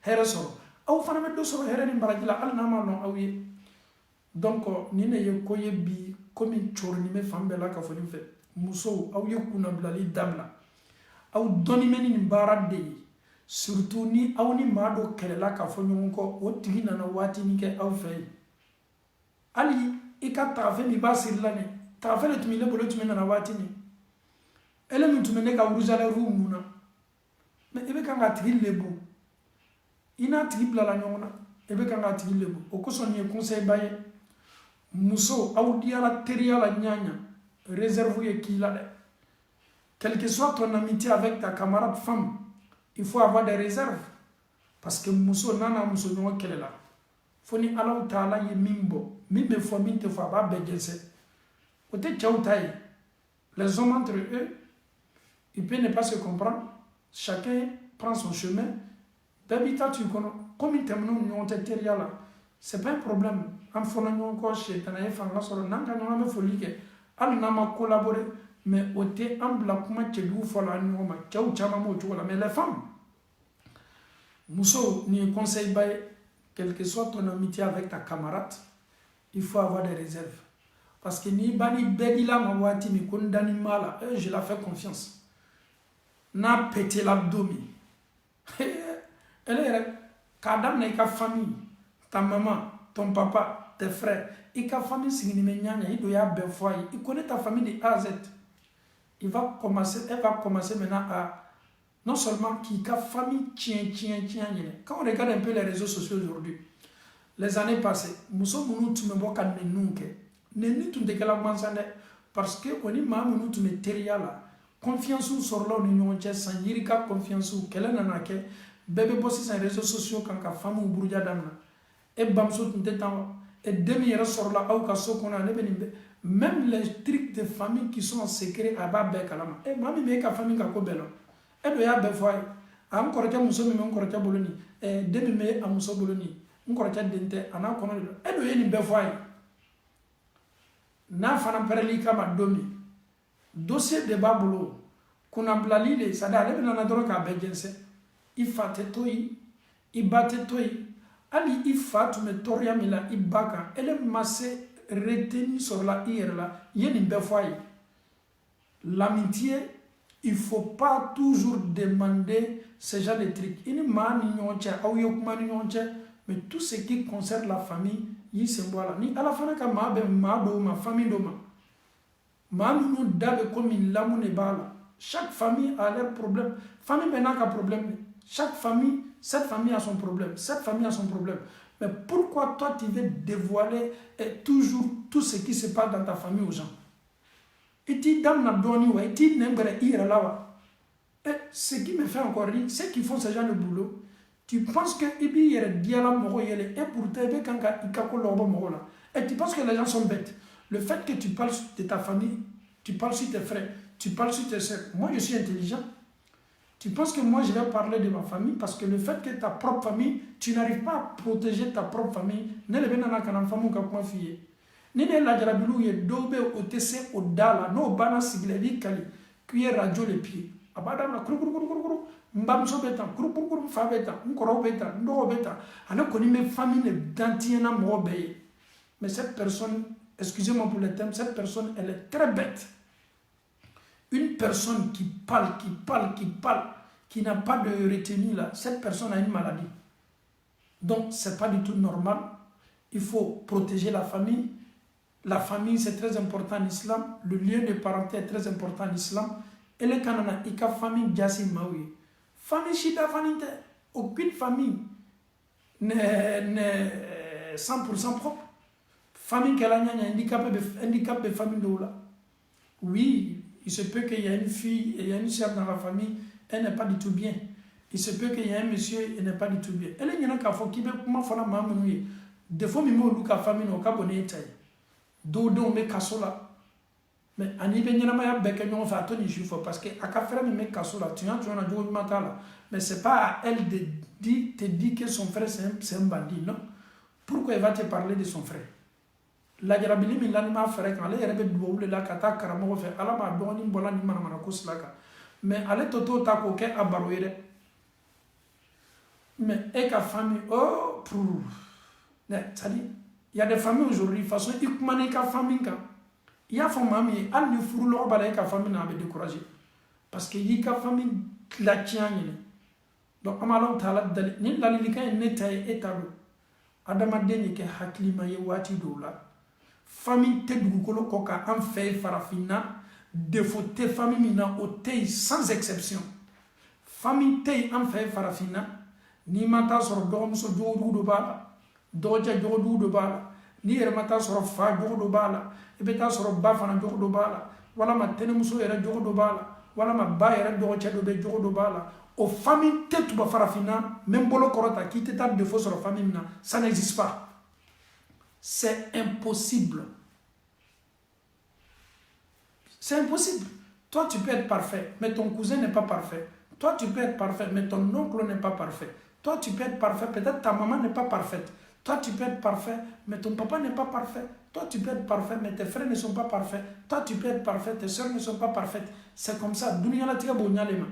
hɛrɛ sɔrɔ aw fana bɛ dɔ sɔrɔ hɛrɛ ni baraji la hali n'a ma nɔ aw ye donc nin de ye ko ye bi komi cɔrɔnin bɛ fan bɛɛ la ka fɔ nin fɛ musow aw ye kunnabilali dabila aw dɔnni bɛ nin baara de ye surtout ni aw ni maa dɔ kɛlɛla ka fɔ ɲɔgɔn kɔ o tigi nana waatinin kɛ aw fɛ yen hali i ka tagafɛn min b'a sirila nin tagafɛn de tun bɛ ne bolo tun bɛ nana waatinin ele min tun bɛ ne ka rouge à lèvres mun na mais i bɛ kan ka tigi lebu i n'a tigi bilala ɲɔgɔn na i bɛ kan ka tigi lebu o kosɔn nin ye conseil ba ye muso aw diyala teriya la ɲaɲa réserve ye k'i la dɛ quel que soit ton amitié avec ta camarade femme il faut avoir des réserves parce que muso n'a n'a muso ɲɔgɔn kɛlɛ la fo ni Alahu Taala ye min bɔ min bɛ fɔ min tɛ fɔ a b'a bɛɛ jɛnsɛ o tɛ cɛw ta ye les hommes entre eux ils peuvent ne pas se comprendre chacun prend son chemin bɛɛ b'i ta tu kɔnɔ komi tɛmɛn'u ni ɲɔgɔn cɛ teriya la c'est pas un problème an fɔra ɲɔgɔn kɔ sɛtana ye fanga sɔrɔ n'an ka ɲɔgɔn bɛ foli kɛ hali n'an ma collaborer mais o tɛ an bila kuma cɛjugu fɔ la an ɲɔgɔn ma cɛw caman b'o cogo la mais les femmes muso nin ye conseil ba ye quel que soit ton amitié avec ta camarade il faut avoir des réserves parce que ni bani bɛɛ dila ma waati min ko n dani ma la je la fais confiance n'a pété l'abdo min ele yɛrɛ k'a daminɛ i ka famille ta maman ton papa tes frères i ka famille sigini bɛ ɲaɲa i don y'a bɛɛ fɔ a ye i connais ta famille de A à Z elle va commencer maintenant à non seulement qui ka famille tient quand on regarde un peu les réseaux sociaux aujourd'hui les années passées muso minnu tun bɛ bɔ ka nɛniw kɛ nɛni tun tɛ kɛla gansan dɛ parce que o ni maa minnu tun bɛ teriya la confiance sɔrɔla u ni ɲɔgɔn cɛ san yiri ka confiance kɛlɛ nana kɛ bɛɛ bɛ bɔ sisan réseaux sociaux kan ka famiw buruja damina e bamuso tun tɛ tan wa e den min yɛrɛ sɔrɔla aw ka so kɔnɔ ale bɛ nin bɛɛ même les trucs de famille qui sont en secret a b'a bɛɛ kalama e maa min bɛ e ka famille ka ko bɛɛ lɔ e dɔ y'a bɛɛ fɔ a ye a n kɔrɔkɛ muso min bɛ n kɔrɔkɛ bolo nin den min bɛ a muso bolo nin n kɔrɔkɛ den tɛ a n'a kɔnɔ de don e dɔ ye nin bɛɛ fɔ a ye n'a fana pɛrɛl'i kama don min dossier de b'a bolo kunnabilali de c'est à dire ale bɛ nana dɔrɔn k'a bɛɛ jɛnsɛn i fa tɛ to yen i ba tɛ to yen hali i fa tun bɛ tɔɔrɔya min la i ba kan ele ma se retenue sɔrɔla i yɛrɛ la i ye nin bɛɛ fɔ a ye l'amitié il faut pas toujours demander ce genre de trucs i ni maa ni ɲɔgɔn cɛ aw ye kuma ni ɲɔgɔn cɛ mais tout ce qui concerne la famille y'i sen bɔ a la ni ala fana ka maa bɛ maa dɔw ma famille dɔw ma maa minnu da bɛ komi lamɔ de b'a la chaque famille a leur problème famille bɛ n'a ka problème chaque famille cette famille a son problème cette famille a son problème mais pourquoi toi tu veux dévoiler toujours tout ce qui se passe dans ta famille aux gens et tu donnes dɔɔni wa et tu n'aimerais y aller là ce qui me fait encore rire c'est qu'ils font ce genre de boulot tu penses que i b'i yɛrɛ diyala mɔgɔ yɛlɛ et pourtant i bɛ kan ka i ka ko lɔbɔ mɔgɔ la et tu penses que les gens sont bêtes le fait que tu parles de ta famille tu parles sur tes frères tu parles sur tes soeurs moi je suis intelligent tu penses que moi je vais parler de ma famille parce que le fait que ta propre famille tu n'arrives pas à protéger ta propre famille ne le bɛ nana ka na faamu ka kuma f'i ye ni ne lajarabiluw ye dɔw bɛ o tɛ se o da la n'o banna sigi la i b'i kali k'i ye radio le pied a b'a daminɛ kurukurukuru n bamuso bɛ tan kurukurukuru n fa bɛ tan n kɔrɔw bɛ tan n dɔgɔw bɛ tan ale kɔni bɛ famille de dantiɲɛna mɔgɔ bɛɛ ye mais cette personne excusez-moi pour le terme cette personne elle est très bête une personne qui parle qui n'a pas de retenue là cette personne a une maladie donc c'est pas du tout normal il faut protéger la famille c'est très important en islam le lien de parenté est très important en islam et le kanana i ka famille jasi mawi famille shida faninte aucune famille n'est 100% propre famille qu'elle a handicapé famille de là oui il se peut qu'il y a une fille et il y a une sœur dans la famille elle n'est pas du tout bien il se peut qu'il y ait un monsieur, il n'est pas du tout bien. Elle est qu'à faut qu'il be comment faire la maman nous. Des fois, même au cas famille, au cas bonnet taille. Dodo me casola. Mais en y venant à bec et on fait attention, il faut parce que à café me met casola. Tu as un jour matin là. Mais c'est pas à elle de te dire que son frère c'est un bandit, non? Pourquoi elle va te parler de son frère? La jarabili mi l'anima frère quand elle est rebelle de la kata karamo fait. Allah m'a donné une bonne anima na koslaka. Mais elle toto ta coquet à barouire. Mais et ka famille, oh, pour. Ça dit, il y a des familles aujourd'hui, de façon, il y a des familles. Il y a des familles, elle ne fout l'or, il y a des familles qui sont découragées. Parce qu'il y a des familles qui la tiennent. Donc, amalon tala dali, ni la lilika est nette et établie. Adama deni ke haklima ye wati dola. Famille te dugukolo koka en fait farafina, défaute famille mina au sans exception. Famille te en fait farafina. Ni mata soro dogom so jodu do bala doja jodu do bala ni er mata soro fa jodu do bala e beta soro ba fana jodu do bala wala ma tenem so era jodu do bala wala ma ba era do chedo be jodu do bala o famille tetu ba farafina même bolo korota qui te tape de faux sur famille na ça n'existe pas, c'est impossible, c'est impossible. Toi tu peux être parfait mais ton cousin n'est pas parfait, toi tu peux être parfait mais ton oncle n'est pas parfait. Toi, tu peux être parfait, peut-être ta maman n'est pas parfaite. Toi, tu peux être parfait, mais ton papa n'est pas parfait. Toi, tu peux être parfait, mais tes frères ne sont pas parfaits. Toi, tu peux être parfait, tes soeurs ne sont pas parfaites. C'est comme ça. Dunia la tia bonya lema.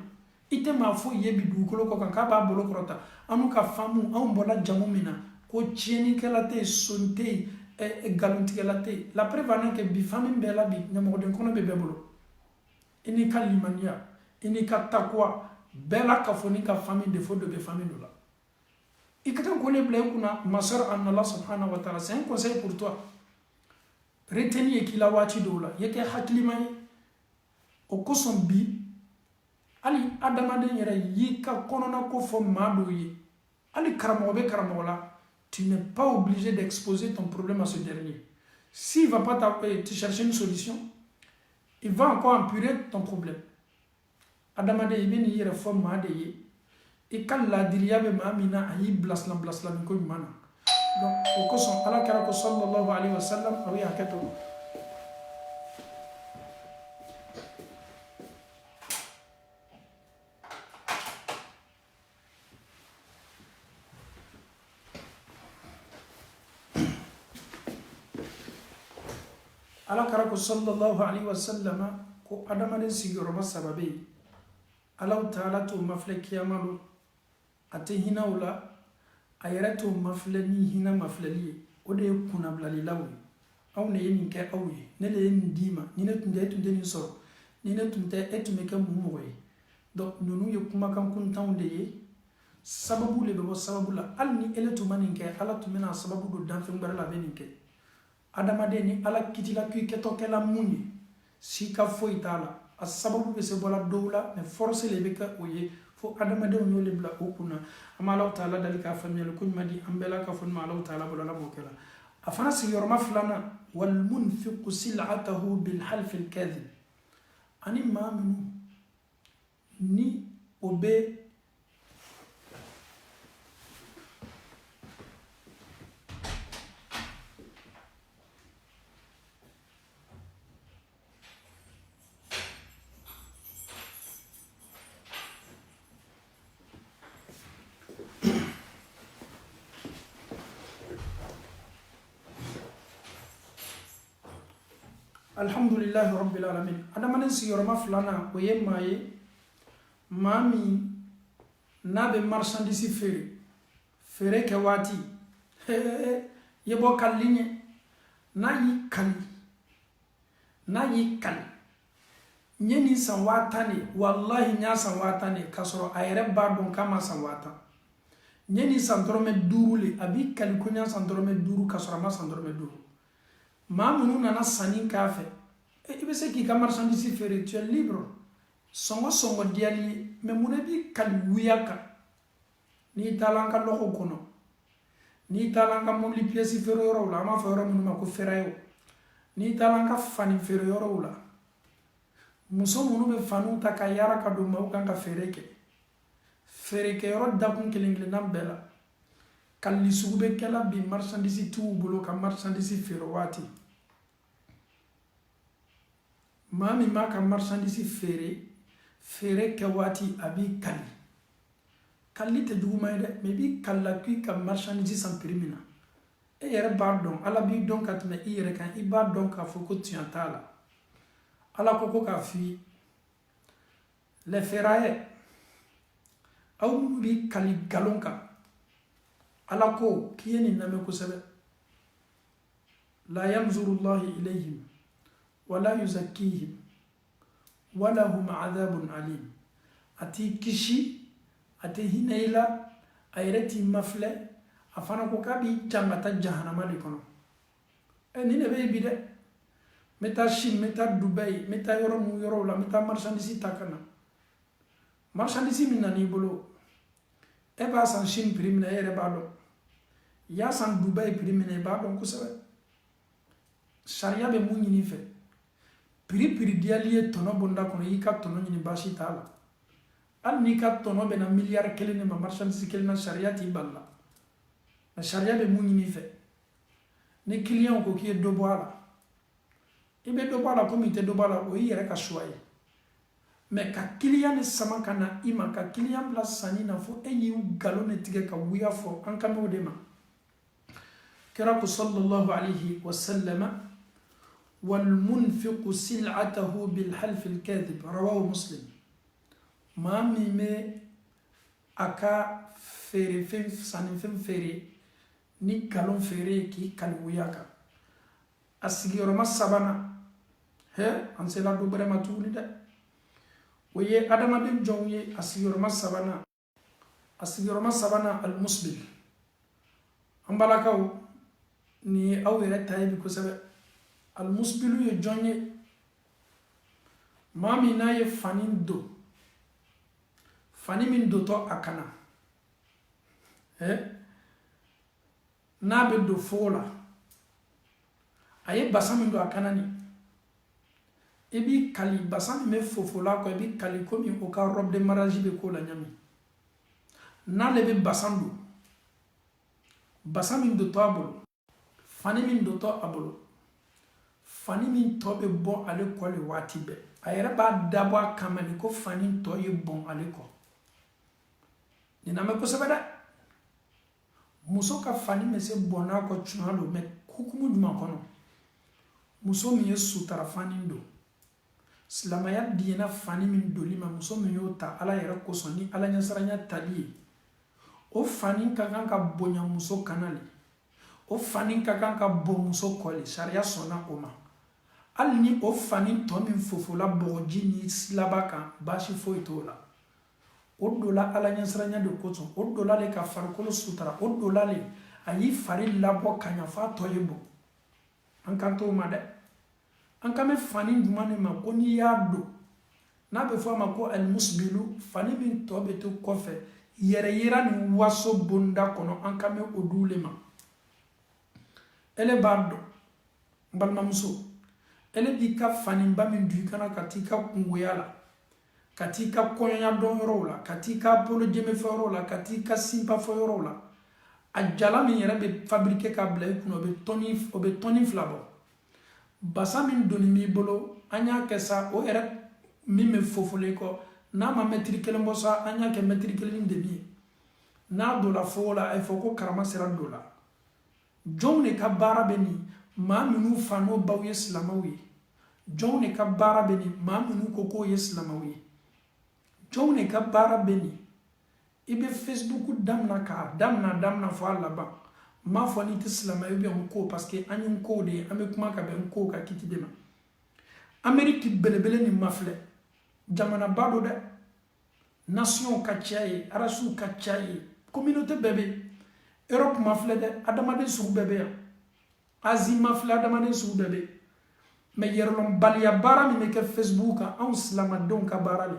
Ite ma fo yebi du kolo ko kan ka ba bolo krota. Anu ka famu an bola jamu mina. Ko tieni kala te sonte e galunti kala te. La preuve que bi famille bela bi nyamo den kono be bebolo. Ini ka limania, ini ka takwa, bela ka foni ka famille de fo de be famille dola. Ma soeur en Allah subhanahu wa ta'ala, c'est un conseil pour toi. Retenez qu'il a wati dola. Yeke haklimay au kosombi ali adamade yera yika konona ko fo madoye. Ali karamobe karamola, tu n'es pas obligé d'exposer ton problème à ce dernier. S'il ne va pas te chercher une solution, il va encore empirer ton problème. Adamade yebeni yera fo madoye. Et quand la diriyabe mamina ayi blasla ko mana donc au koson ala kara ko sallallahu alayhi wa sallam awi haketo ala kara ko sallallahu alayhi wa sallam ko adamade sigoro sababe ala taala to mafle kiyamalu ate hina wula a yɛrɛ to mafilɛ ni hina mafilɛli ye o de ye kunnabilalilaw ye aw ne ye nin kɛ aw ye ne de ye nin d'i ma ni ne tun tɛ e tun tɛ nin sɔrɔ ni ne tun tɛ e tun bɛ kɛ mun mɔgɔ ye donc ninnu ye kumakan kuntanw de ye sababu le bɛ bɔ sababu la hali ni ele tun ma nin kɛ ala tun bɛna sababu don danfɛn wɛrɛ la a bɛ nin kɛ adamaden ni ala kitila k'i kɛtɔkɛla mun ye si ka foyi t'a la a sababu bɛ se bɔla dɔw la mais force le bɛ kɛ o ye fo adamadenw y'o le bila o kunna an bɛ Alahu taala dali k'a faamuyali ko ɲuman di an bɛɛ la k'a fɔ Alahu taala bolo ala b'o kɛ la a fana sigiyɔrɔma filanan wal munfiqu sil'atahu bil halfi al kadhib ani maa minnu ni o bɛ alhamdulillahi rabbil alamin adamaden sigiyɔrɔma filanan o ye maa ye maa min n'a bɛ marchandise feere kɛ waati ye bɔ kalili ɲɛ n'a y'i kali n ye nin san 10,000 de wallahi n y'a san 10,000 de k'a sɔrɔ a yɛrɛ b'a dɔn k'a ma san 10,000 n ye nin san dɔrɔmɛ 5 le a b'i kali ko n y'a san dɔrɔmɛ 5 k'a sɔrɔ a ma san dɔrɔmɛ 5 maa minnu nana sanni k'a fɛ i bɛ se k'i ka marchandise feere tu es libre sɔngɔ diyali ye mais mun de b'i kali wuya kan n'i taara an ka lɔgɔw kɔnɔ n'i taara an ka mobili pièce feere yɔrɔw la an b'a fɔ yɔrɔ minnu ma ko ferrailleur n'i taara an ka fani feere yɔrɔw la muso minnu bɛ faniw ta ka yaara ka don maaw kan ka feere kɛ fere ke yoro dakun kelengele nam bela kalli sugube kala bi marchandise tu bolo ka marchandise fere wati mami ma ka marchandise fere ke wati abi kalli te duguma de me bi kala ki ka marchandise sans primina e yere ba don ala bi don katme i yere kan i ba don ka foko tiantala ala koko ka fi le feraye aw bi kali galonka ala ko kiyeni name ko sebe la yanzuru allah ilayhim wala yuzakkihim wala hum adhabun alim ati kishi ati hinaila ayrati mafle afana ko kabi jangata jahannama de kono ni ne be bi de meta Chine meta Dubai meta yoro mu yoro la meta marchandise takana marchandise min nani bolo e ba san Chine prix mina yere ba do ya san Dubai prix mina ba do ko sabe sharia be mu nyini fe prix dialie tono bonda kono yika tono nyini bashi tala al ni ka tono be na milliard kele ne ma marchandise kele na sharia ti balla na sharia be mu nyini fe ne client ko ki do boala ibe do boala ko mi te do boala o yere ka choyer mais ka client ne sama kana ima ka client place sani na fo enyi galone tige ka wuya fo an kamo de ma kira ko sallallahu alayhi wa sallam wal munfiqu sil'atahu bil half al kadhib rawahu muslim ma mi me aka fere fem sani fem fere ni galon fere ki kan wuya ka asigiro masabana he an se la do brema tuli de ويه أدم بن جوني أسير ما سبنا المسبل أم بلاكو ني أو يرتاي بكسبة المسبل يجوني ما منا يفانين دو فاني من دو تو أكنا نابل دو فولا أيه بسام من دو أكنا ني ebi kali basan me fofola ko ebi kali komi o ka robe de mariage be ko la nyami na le be basan min do to abolo fani min do to abolo fani min to be bon ale ko le wati be ayere ba dabo kamani ko fani to ye bon ale ko ni na me ko sabada muso ka fani me se bona ko tunalo me hukumu duma kono muso mi yesu tarafani ndo silamaya dina fani min dolima muso min yo ta ala yɛrɛ kosɔn ni ala ɲɛsaranya tali ye o fani ka kan ka bonya muso kanale o fani ka kan ka bon muso kɔle sariya sɔnna o ma hali ni o fani tɔ min fofola bɔgɔji ni silaba kan baasi foyi t'o la o dola ala ɲɛsaranya de kosɔn o dola le ka farikolo sutara o dola le a y'i fari labɔ ka ɲa f'a tɔ ye bɔ an kan t'o ma dɛ an kame fani dumane ma ko ni ya do na be fo ma ko al musbilu fani bin to be to kofe yere yira ni waso bonda kono an kame odule ma ele bardo balma muso ele di ka fani ba min du kana katika kungoyala katika konya don rola katika polo jeme forola katika simpa forola ajala min yere be fabriquer ka blay kuno be toni flabo basa min doni mi bolo anya kesa o era mi me fofole ko na ma metri kelen bosa anya ke metri kelen de mi na dola fola ay foko karama sera dola jomne ka bara beni ma minu fano baw islamawi jomne ka bara beni ma minu koko islamawi jomne ka bara beni ibe facebook damna fo alla ba ma fo ni tislama yobi on ko parce que anyin ko de ame kuma ka ben ko ka kiti dema amerique belebele ni mafle jamana bado de nation ka chaye arasu ka chaye communauté bébé europe mafle de adamade su bébé asie mafle adamade su bébé mais yerlon balia bara mi ke facebook an slama don ka barale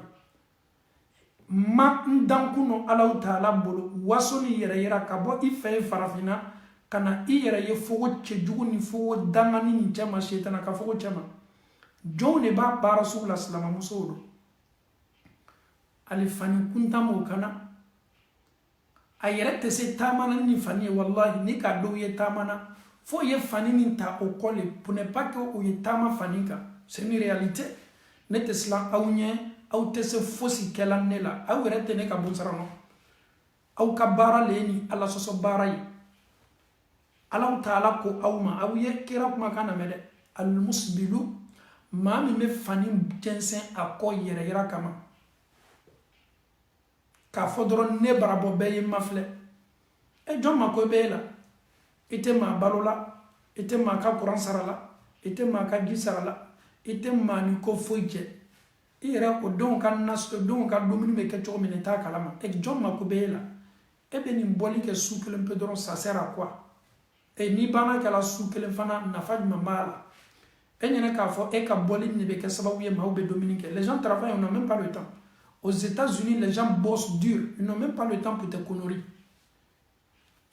ma ndankuno alaw taala bolo wasoni yere yera ka bo ife farafina kana iyere ye fogo chejugu ni fogo dangani ni chama shetana ka fogo chama jone ba bara sugla salama musodo ali fani kuntamo kana a yɛrɛ tɛ se taamana ni fani ye wallahi ni ka dɔw ye taamana fo ye fani min ta o kɔ le pour ne pas que o ye taama fani kan c'est une réalité ne tɛ siran aw ɲɛ aw tɛ se fosi kɛla ne la aw yɛrɛ tɛ ne ka bonsara nɔ aw ka baara le ye ni ala sɔsɔ baara ye alaw taala ko aw ma aw ye kira kumakan lamɛn dɛ almusbilu maa min bɛ fani jɛnsɛn a kɔ yɛrɛ yira kama k'a fɔ dɔrɔn ne barabɔ bɛɛ ye ma filɛ jɔn ma ko bɛ e la i tɛ maa balo la i tɛ maa ka kuran sara la i tɛ maa ka ji sara la i tɛ maa ni ko foyi jɛ i yɛrɛ o denw ka dumuni bɛ kɛ cogo min na i t'a kalama jɔn ma ko bɛ e la e bɛ nin bɔli kɛ su kelen pe dɔrɔn ça sert à quoi ni baara kɛla su kelen fana nafa jumɛn b'a la e ɲinɛ k'a fɔ e ka bɔli nin de bɛ kɛ sababu ye maaw bɛ dumuni kɛ les gens travaillent on n'a même pas le temps aux États-Unis les gens bossent dur ils n'ont même pas le temps pour tes conneries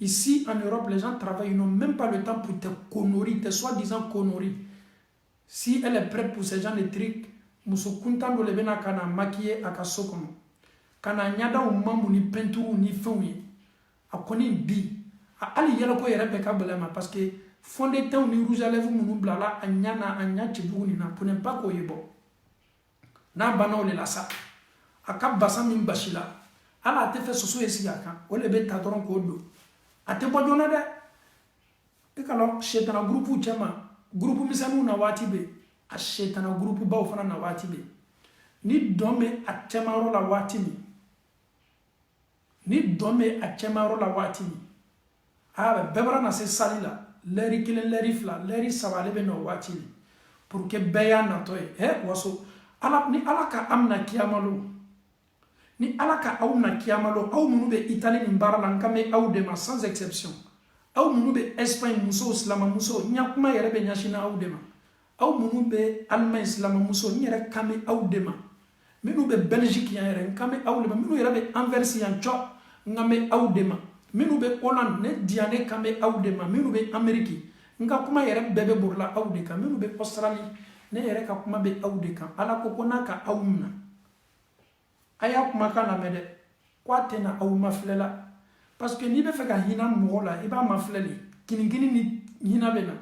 ici en Europe les gens travaillent ils n'ont même pas le temps pour tes conneries tes soi-disant conneries si elle est prête pour ce genre de trucs muso kuntan dɔ le bɛna ka na maquiller a ka so kɔnɔ ka na ɲadaw mamu ni peinture ni fɛnw ye a kɔni bi hali yɛlɛko yɛrɛ bɛɛ ka bɛlɛ ma parce que fond de teint ni rouge à lèvres minnu bilala a ɲa na a ɲa cɛjugu nin na pour ne pas k'o ye bɔ n'a banna o de la sa a ka basa min basi la hali a tɛ fɛ soso ye sigi a kan o de bɛ ta dɔrɔn k'o don a tɛ bɔ joona dɛ i ka lɔn sɛtana gurupu cɛma gurupu misɛnninw na waati bɛ a sɛtana gurupu baw fana na waati bɛ ni dɔn bɛ a cɛmayɔrɔ la waati min ni dɔn bɛ a cɛmayɔrɔ la waati min bɛɛ bara na se sali la lɛri kelen lɛri fila lɛri saba ale bɛ na o waati min pour que bɛɛ y'a natɔ ye waso ni ala ka an na kiyamalo ni ala ka aw na kiyamalo aw minnu bɛ itali nin baara la n kan bɛ aw de ma sans exception aw minnu bɛ espagne musow silamamusow n ya kuma yɛrɛ bɛ ɲɛsin aw de ma aw minnu bɛ allemagne silamamusow n yɛrɛ kan bɛ aw de ma minnu bɛ belgique yan yɛrɛ n kan bɛ aw de ma minnu yɛrɛ bɛ anvers yan cɔ n kan bɛ aw de ma minnu bɛ Hollande ne diya ne kan bɛ aw de ma minnu bɛ Amérique n ka kuma yɛrɛ bɛɛ bɛ borila aw de kan minnu bɛ Australie ne yɛrɛ ka kuma bɛ aw de kan ala ko n'a ka aw minɛ a y'a kumakan lamɛn dɛ ko a tɛna aw mafilɛ la parce que n'i bɛ fɛ ka hinɛ mɔgɔ la i b'a mafilɛ de kinikini ni hinɛ bɛ na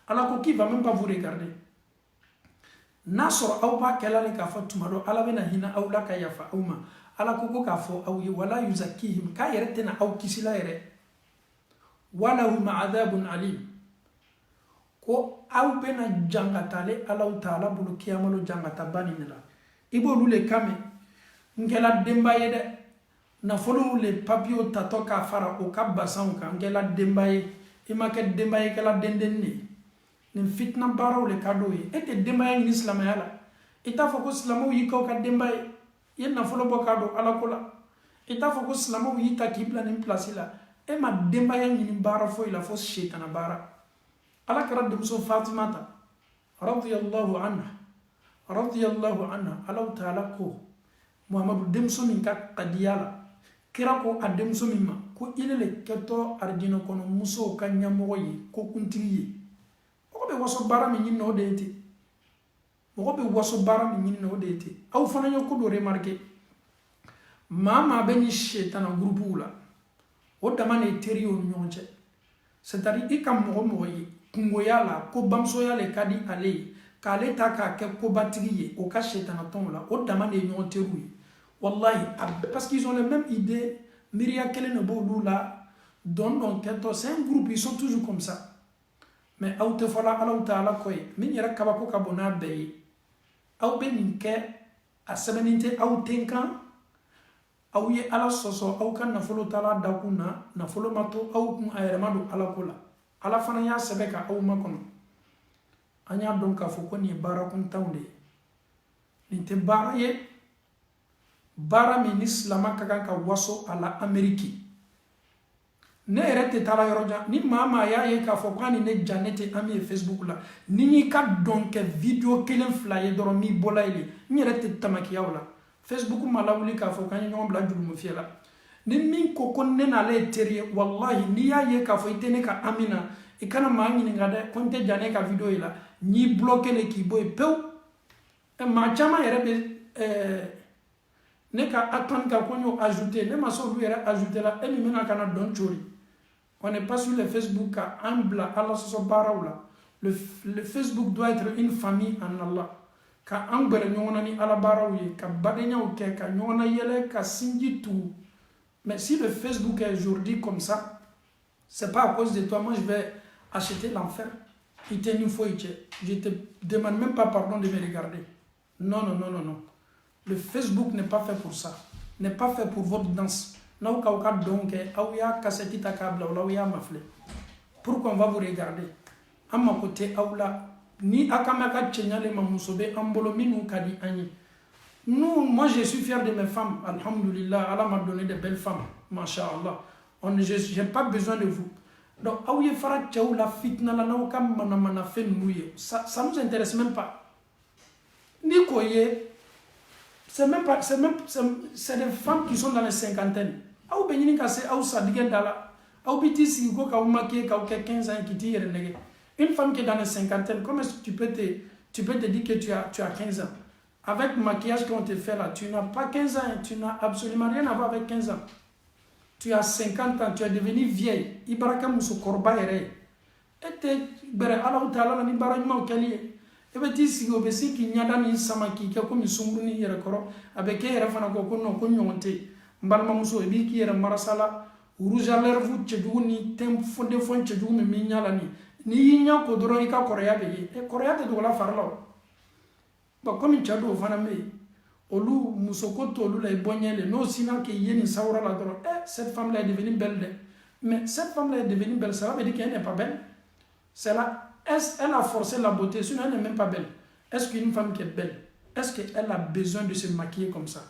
ala ko k'i va même pas vous regarder n'a sɔrɔ aw b'a kɛla de k'a fɔ tuma dɔ ala bɛna hinɛ aw la ka yafa aw ma ala ko k'a fɔ aw ye wala yuzakihim k'a yɛrɛ tɛna aw kisi la yɛrɛ walahum adhabun alim ko aw bɛna jangata ale alaw taala bolo kiyamalo jangata bani la i b'olu le kame n kɛla denba ye dɛ nafolow le papiyew tatɔ k'a fara o ka basanw kan n kɛla denba ye i ma kɛ denba ye kɛla dendenni de ye nin fitina baaraw le ka d'o ye e tɛ denbaya ɲini silamɛya la i t'a fɔ ko silamɛw y'i k'aw ka denba ye i ye nafolo bɔ k'a don ala ko la i t'a fɔ ko silamɛw y'i ta k'i bila nin pilasi la e ma denbaya ɲini baara foyi la fo setana baara ala kɛra denmuso fatimata radiyallahu anha alaw taala ko muhamadu denmuso min ka kadiya la kira ko a denmuso min ma ko ile le kɛtɔ aridinɛ kɔnɔ musow ka ɲɛmɔgɔ ye ko kuntigi ye mɔgɔ bɛ waso baara min ɲini na o de ye ten mɔgɔ bɛ waso baara min ɲini na o de ye ten aw fana ye ko dɔ remarqué maa bɛ ni setana gurupuw la o dama de ye teriw ni ɲɔgɔn cɛ c'est à dire i ka mɔgɔ ye kungoya la ko bamusoya le ka di ale ye k'ale ta k'a kɛ kobatigi ye o ka setana tɔnw la o dama de ye ɲɔgɔn teriw ye wallahi parce qu'ils ont les mêmes idées miiriya kelen de b'olu la dɔn kɛtɔ c'est un groupe ils sont toujours comme ça mais aw tɛ fɔla alaw taala kɔ ye min yɛrɛ kabako ka bon n'a bɛɛ ye aw bɛ nin kɛ a sɛbɛnnin tɛ aw ten kan aw ye ala sɔsɔ aw ka nafolo taala dakun na nafolo ma to aw kun a yɛrɛ ma don ala ko la ala fana y'a sɛbɛn ka aw makɔnɔ an y'a dɔn k'a fɔ ko nin ye baara kuntanw de ye nin tɛ baara ye baara min ni silama ka kan ka waso a la Amérique ne yɛrɛ tɛ taara yɔrɔ jan ni maa y'a ye k'a fɔ k'a ni ne ja ne tɛ ami ye Facebook la ni y'i ka dɔn kɛ video kelen fila ye dɔrɔn n'i bɔla yen n yɛrɛ tɛ tamakiya o la Facebook ma lawuli k'a fɔ k'an ye ɲɔgɔn bila jurumufiyɛ la ni min ko ne n'ale ye teri ye wallahi n'i y'a ye k'a fɔ i tɛ ne ka ami na i kana maa ɲininka dɛ ko n tɛ ja ne ka video ye la n'i bloqué le k'i bɔ yen pewu maa caman yɛrɛ bɛ ne ka attendre ka ko ajouter ne ma so lui ajouter là et maintenant kana don chori. On n'est pas sur le Facebook à ambla Allah so barawla. Le Facebook doit être une famille en Allah. Ka ambere nyona ni ala barawye ka badenya o ke ka nyona yele ka sinji tout. Mais si le Facebook est aujourd'hui comme ça, c'est pas à cause de toi, moi je vais acheter l'enfer. Je te demande même pas pardon de me regarder. Non. Le Facebook n'est pas fait pour ça. N'est pas fait pour votre danse. Pourquoi on va vous regarder? À ma côté, ni akamaka tchenyale mamusobe ambolo minu kadi anyi. Nous, moi je suis fier de mes femmes. Alhamdulillah, Allah m'a donné de belles femmes. Masha'Allah. Je n'ai pas besoin de vous. Donc, la fitna ça ne nous intéresse même pas. Ni koye, c'est des femmes qui sont dans les cinquantaines. Une femme qui est dans les cinquantaines, comment est-ce que tu peux te dire que tu as 15 ans? Avec le maquillage qu'on te fait là, tu n'as pas 15 ans, tu n'as absolument rien à voir avec 15 ans. Tu as 50 ans, tu es devenu vieille. Ibaraka muso korba ere. Ete bere ala utala ni barajma okaliye. Ebe ti si obesi ki nyada ni samaki ke ko misumru ni yere koro abeke yere fana ko no ko nyonte. Mbalma muso ebi ki yere marasala rouge à lèvres vous tchedu ni tem fonde fon tchedu me minyala ni. Ni yinya ko doro ika korea be. E korea te do la farlo. Ba comme tchado fana me. Olu musokoto olu la ibonyele no sina ke yeni saura la doro cette femme là est devenue belle mais cette femme là est devenue belle ça veut dire qu'elle n'est pas belle c'est là elle a forcé la beauté sinon elle n'est même pas belle. Est-ce qu'une femme qui est belle est-ce qu'elle a besoin de se maquiller comme ça?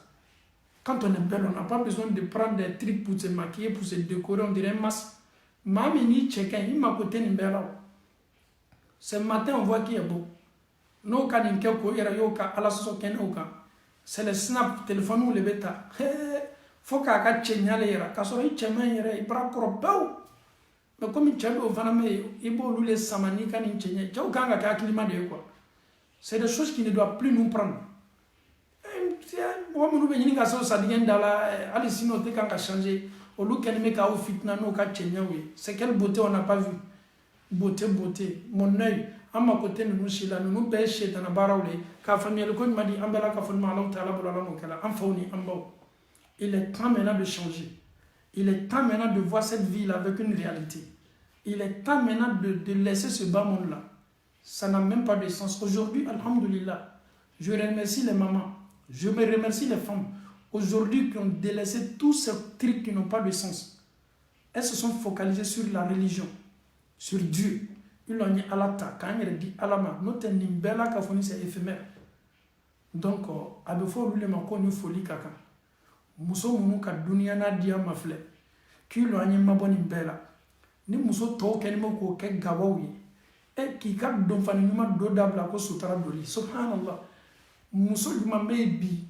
Quand on est belle on n'a pas besoin de prendre des trucs pour se maquiller, pour se décorer, on dirait un masque. Mami ni cheka il m'a côté ni belle. Ce matin on voit qui est beau no ka ni ko ira yo ka ala so ken o ka. C'est le snap téléphone ou le bêta. Faut qu'à tchenyale ira. Kasoro i tchema ira ibra korobau. Mais comme il tchelo vaname ibo lule samani kan tchenya. Tchau kanga ka klima de quoi. C'est des choses qui ne doivent plus nous prendre. Moi nous benini ka so sadien dala ali sino te kanga changer. Au lieu qu'elle me ka au fitna no ka tchenya oui. C'est quelle beauté on n'a pas vu. Beauté. Mon œil à ma côté nous shila nous pêcher dans la baraule ka famille le ko m'a dit ambela ka fon ma Allah taala bolala no kala am fawni ambo. Il est temps maintenant de changer. Il est temps maintenant de voir cette vie là avec une réalité. Il est temps maintenant de laisser ce bas monde là. Ça n'a même pas de sens. Aujourd'hui, alhamdulillah, je remercie les mamans, je me remercie les femmes aujourd'hui qui ont délaissé tous ces trucs qui n'ont pas de sens. Elles se sont focalisées sur la religion, sur Dieu. Ils l'ont dit alata, quand il dit alama, notre nimbela kafoni c'est éphémère. Donc, abefo lui le mako ni folie kaka. Muso munu ka dunia na dia mafle. Ki lo anyi maboni mbela. Ni muso to ken mo ko ke gawawi. E ki ka don fani nyuma do dabla ko sutara doli. Subhanallah. Muso juma bi.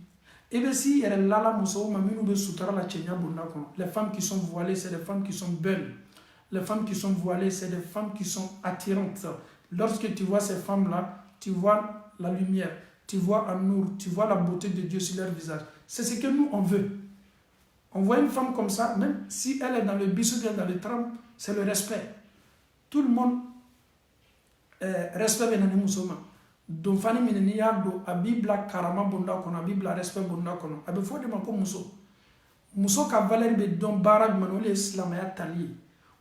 Et bien si il y a là muso maminu be sutara la chenya bunda kono. Les femmes qui sont voilées, c'est des femmes qui sont belles. Les femmes qui sont voilées, c'est des femmes qui sont attirantes. Lorsque tu vois ces femmes-là, tu vois la lumière, tu vois An-Nour, tu vois la beauté de Dieu sur leur visage. C'est ce que nous, on veut. On voit une femme comme ça, même si elle est dans le bus ou dans le tram, c'est le respect. Tout le monde respecte les musulmans. Donc, Fanny Mineniado, a Bible Karama Bondakono, a Bible respect Bondakono. A before de Mako Muso. Muso ka valer be don barag manole islamaya tali.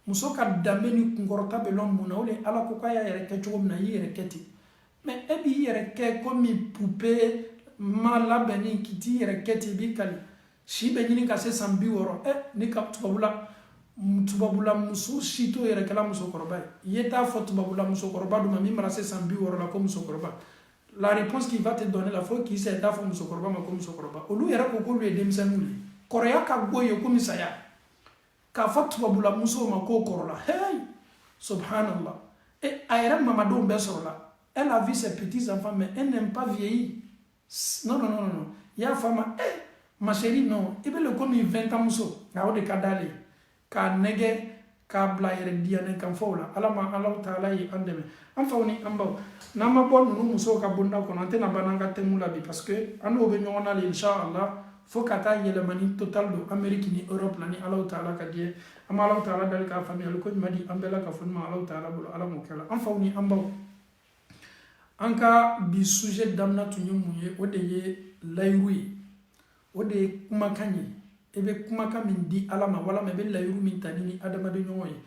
Muso ka dameni kungorota belon munaole ala kokaya yereke chogom na yereketi. Mais ebi yereke komi poupée mala beni kiti yereketi bikali. Si benini ka se sambi woro ni ka tubabula muso shito yerekela muso koroba. Yeta fo tubabula muso koroba do mami mara se sambi woro la ko muso koroba. La réponse qu'il va te donner la fois qui c'est dafo muso koroba ma ko muso koroba. Olu yera ko ko lui demsanuli. Korea ka boye ko misaya. Ka fatwa bula muso ma ko korola. Hey! Subhanallah. Et ayra mamadou besorola. Elle a vu ses petits enfants mais elle n'aime pas vieillir. Non. Ya fama ma chérie non. Et bien le comme 20 ans muso. Na ode kadale. Ka nege ka bla yere diane kan fola. Alama Allah taala yi andeme. Am fawni ambaw. Na ma bon no muso ka bunda ko antena bananga temula bi parce que ando be nyona li inshallah fo ka taa yɛlɛmani total do Amérique ni Europe la ni Alahu Taala ka diɲɛ an b'a Alahu Taala dali k'a faamuyali ko ɲuman di an bɛɛ la ka fɔ ɲuman Alahu Taala bolo Ala m'o kɛ la an faw ni an baw an ka bi sujet daminɛ tun ye mun ye o de ye layiru ye o de ye kumakan ye i bɛ kumakan min di Ala ma walama i bɛ layiru min ta ni adamaden ɲɔgɔn ye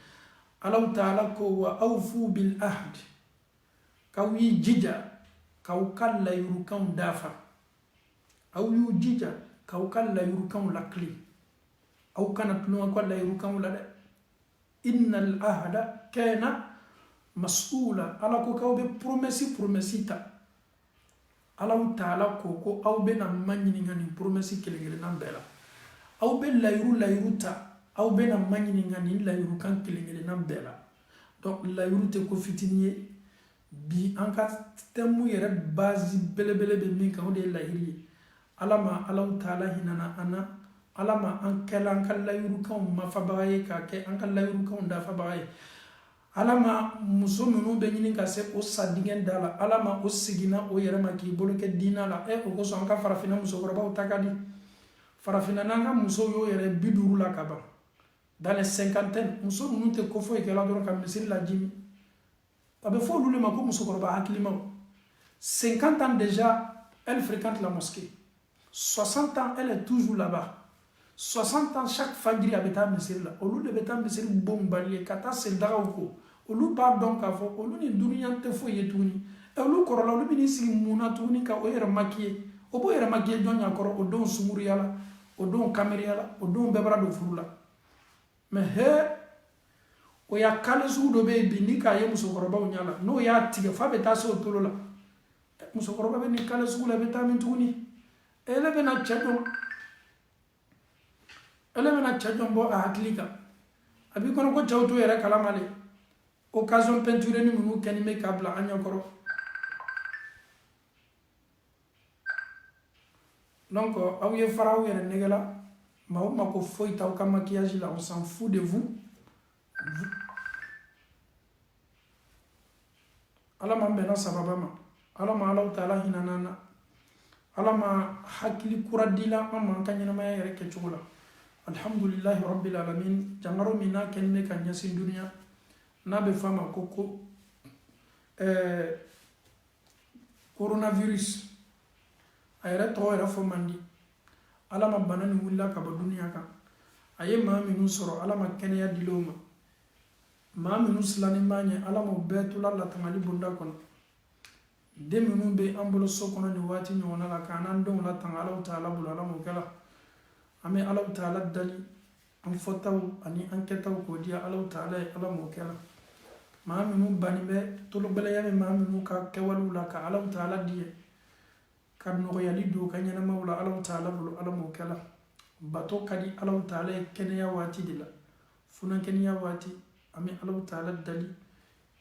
Alahu Taala ko wa awfu bil ahd k'aw y'i jija k'aw ka layirukanw dafa aw y'u jija k'aw ka layirukanw lakili aw kana tulon aw ka layirukanw la dɛ innal ahda kana mas'ula ala ko k'aw bɛ promesse ta Alahu Taala ko aw bɛna ma ɲininka nin promesse kelen-kelenna bɛɛ la aw bɛ layiru ta aw bɛna ma ɲininka nin layirukan kelen-kelenna bɛɛ la donc layiru tɛ ko fitinin ye bi an ka thème yɛrɛ base belebele bɛ min kan o de ye layiru ye Ala ma Alahu Taala hinana an na Ala ma an kɛla an ka layirukanw mafabaga ye k'a kɛ an ka layirukanw dafabaga ye Ala ma muso minnu bɛ ɲini ka se o sadingɛ da la Ala ma o seginna o yɛrɛ ma k'i bolo kɛ diina la o kosɔn an ka farafinna musokɔrɔbaw ta ka di farafinna n'an ka musow y'o yɛrɛ 50 la ka ban dans les cinquantaines muso ninnu tɛ ko foyi kɛla dɔrɔn ka misiri lajimi a bɛ fɔ olu de ma ko musokɔrɔba hakilimaw 50 ans déjà elle fréquente la mosquée 60 ans elle est toujours là-bas 60 ans chaque fajiri a bɛ taa misiri la olu de bɛ taa misiri bon bali ye ka taa sendagaw ko olu b'a dɔn k'a fɔ olu ni duniya tɛ foyi ye tuguni olu kɔrɔla olu bɛ n'i sigi mun na tuguni ka o yɛrɛ maquiller o b'o yɛrɛ maquiller jɔn ɲɛ kɔrɔ o don sunguriya la o don kameriya la o don bɛɛ bara don furu la mais o y'a kale sugu dɔ bɛ yen bi ni k'a ye musokɔrɔbaw ɲɛ la n'o y'a tigɛ f'a bɛ taa se o tolo la musokɔrɔba bɛ nin kale sugu la i bɛ taa min tuguni ele bɛna cɛ jɔn bɔ a hakili kan a b'i kɔnɔ ko cɛw to yɛrɛ kalama de occasion peinture ni minnu kɛni bɛ k'a bila an ɲɛkɔrɔ donc aw ye fara aw yɛrɛ nɛgɛ la maa o maa ko foyi t'aw ka maquillage la on s'en fout de vous Ala ma bɛnna sababa ma Ala ma Alahu Taala hinana na Ala ma hakili kura dila an ma an ka ɲɛnamaya yɛrɛ kɛcogo la alhamdulillahi rabbil alamin jangaro min n'a kɛlen bɛ ka ɲɛsin duniya n'a bɛ f'a ma ko coronavirus a yɛrɛ tɔgɔ yɛrɛ fɔ man di Ala ma bana nin wulila ka bɔ duniya kan a ye maa minnu sɔrɔ Ala ma kɛnɛya dil'o ma maa minnu silannen b'a ɲɛ Ala m'o bɛɛ tola latangali bonda kɔnɔ den minnu bɛ an bolo so kɔnɔ nin waati ɲɔgɔnna la k'an n'an denw latanga Alahu Taala bolo Ala m'o kɛ la an bɛ Alahu Taala dali an fɔtaw ani an kɛtaw k'o di Alahu Taala ye Ala m'o kɛ la maa minnu bannen bɛ tologɛlɛya bɛ maa minnu ka kɛwalew la ka Alahu Taala di ye ka nɔgɔyali don ka ɲɛnamaw la Alahu Taala bolo Ala m'o kɛ la bato ka di Alahu Taala ye kɛnɛya waati de la funankɛnɛya waati an bɛ Alahu Taala dali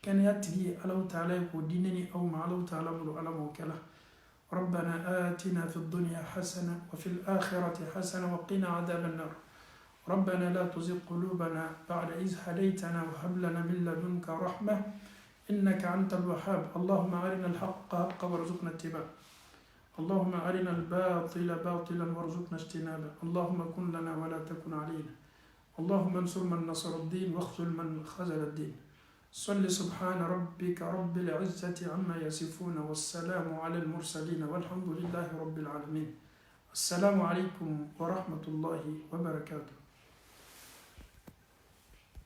kɛnɛya tigi ye Alahu Taala ye k'o di ne ni aw ma Alahu Taala bolo Ala m'o kɛ la ربنا آتنا في الدنيا حسنة وفي الآخرة حسنة وقنا عذاب النار ربنا لا تزغ قلوبنا بعد إذ هديتنا وهب لنا من لدنك رحمة إنك أنت الوهاب اللهم أرنا الحق حقا وارزقنا اتباعه اللهم أرنا الباطل باطلا وارزقنا اجتنابه اللهم كن لنا ولا تكن علينا اللهم انصر من نصر الدين واخذل من خذل الدين صل سبحان ربك رب العزة عما يصفون والسلام على المرسلين والحمد لله رب العالمين السلام عليكم ورحمة الله وبركاته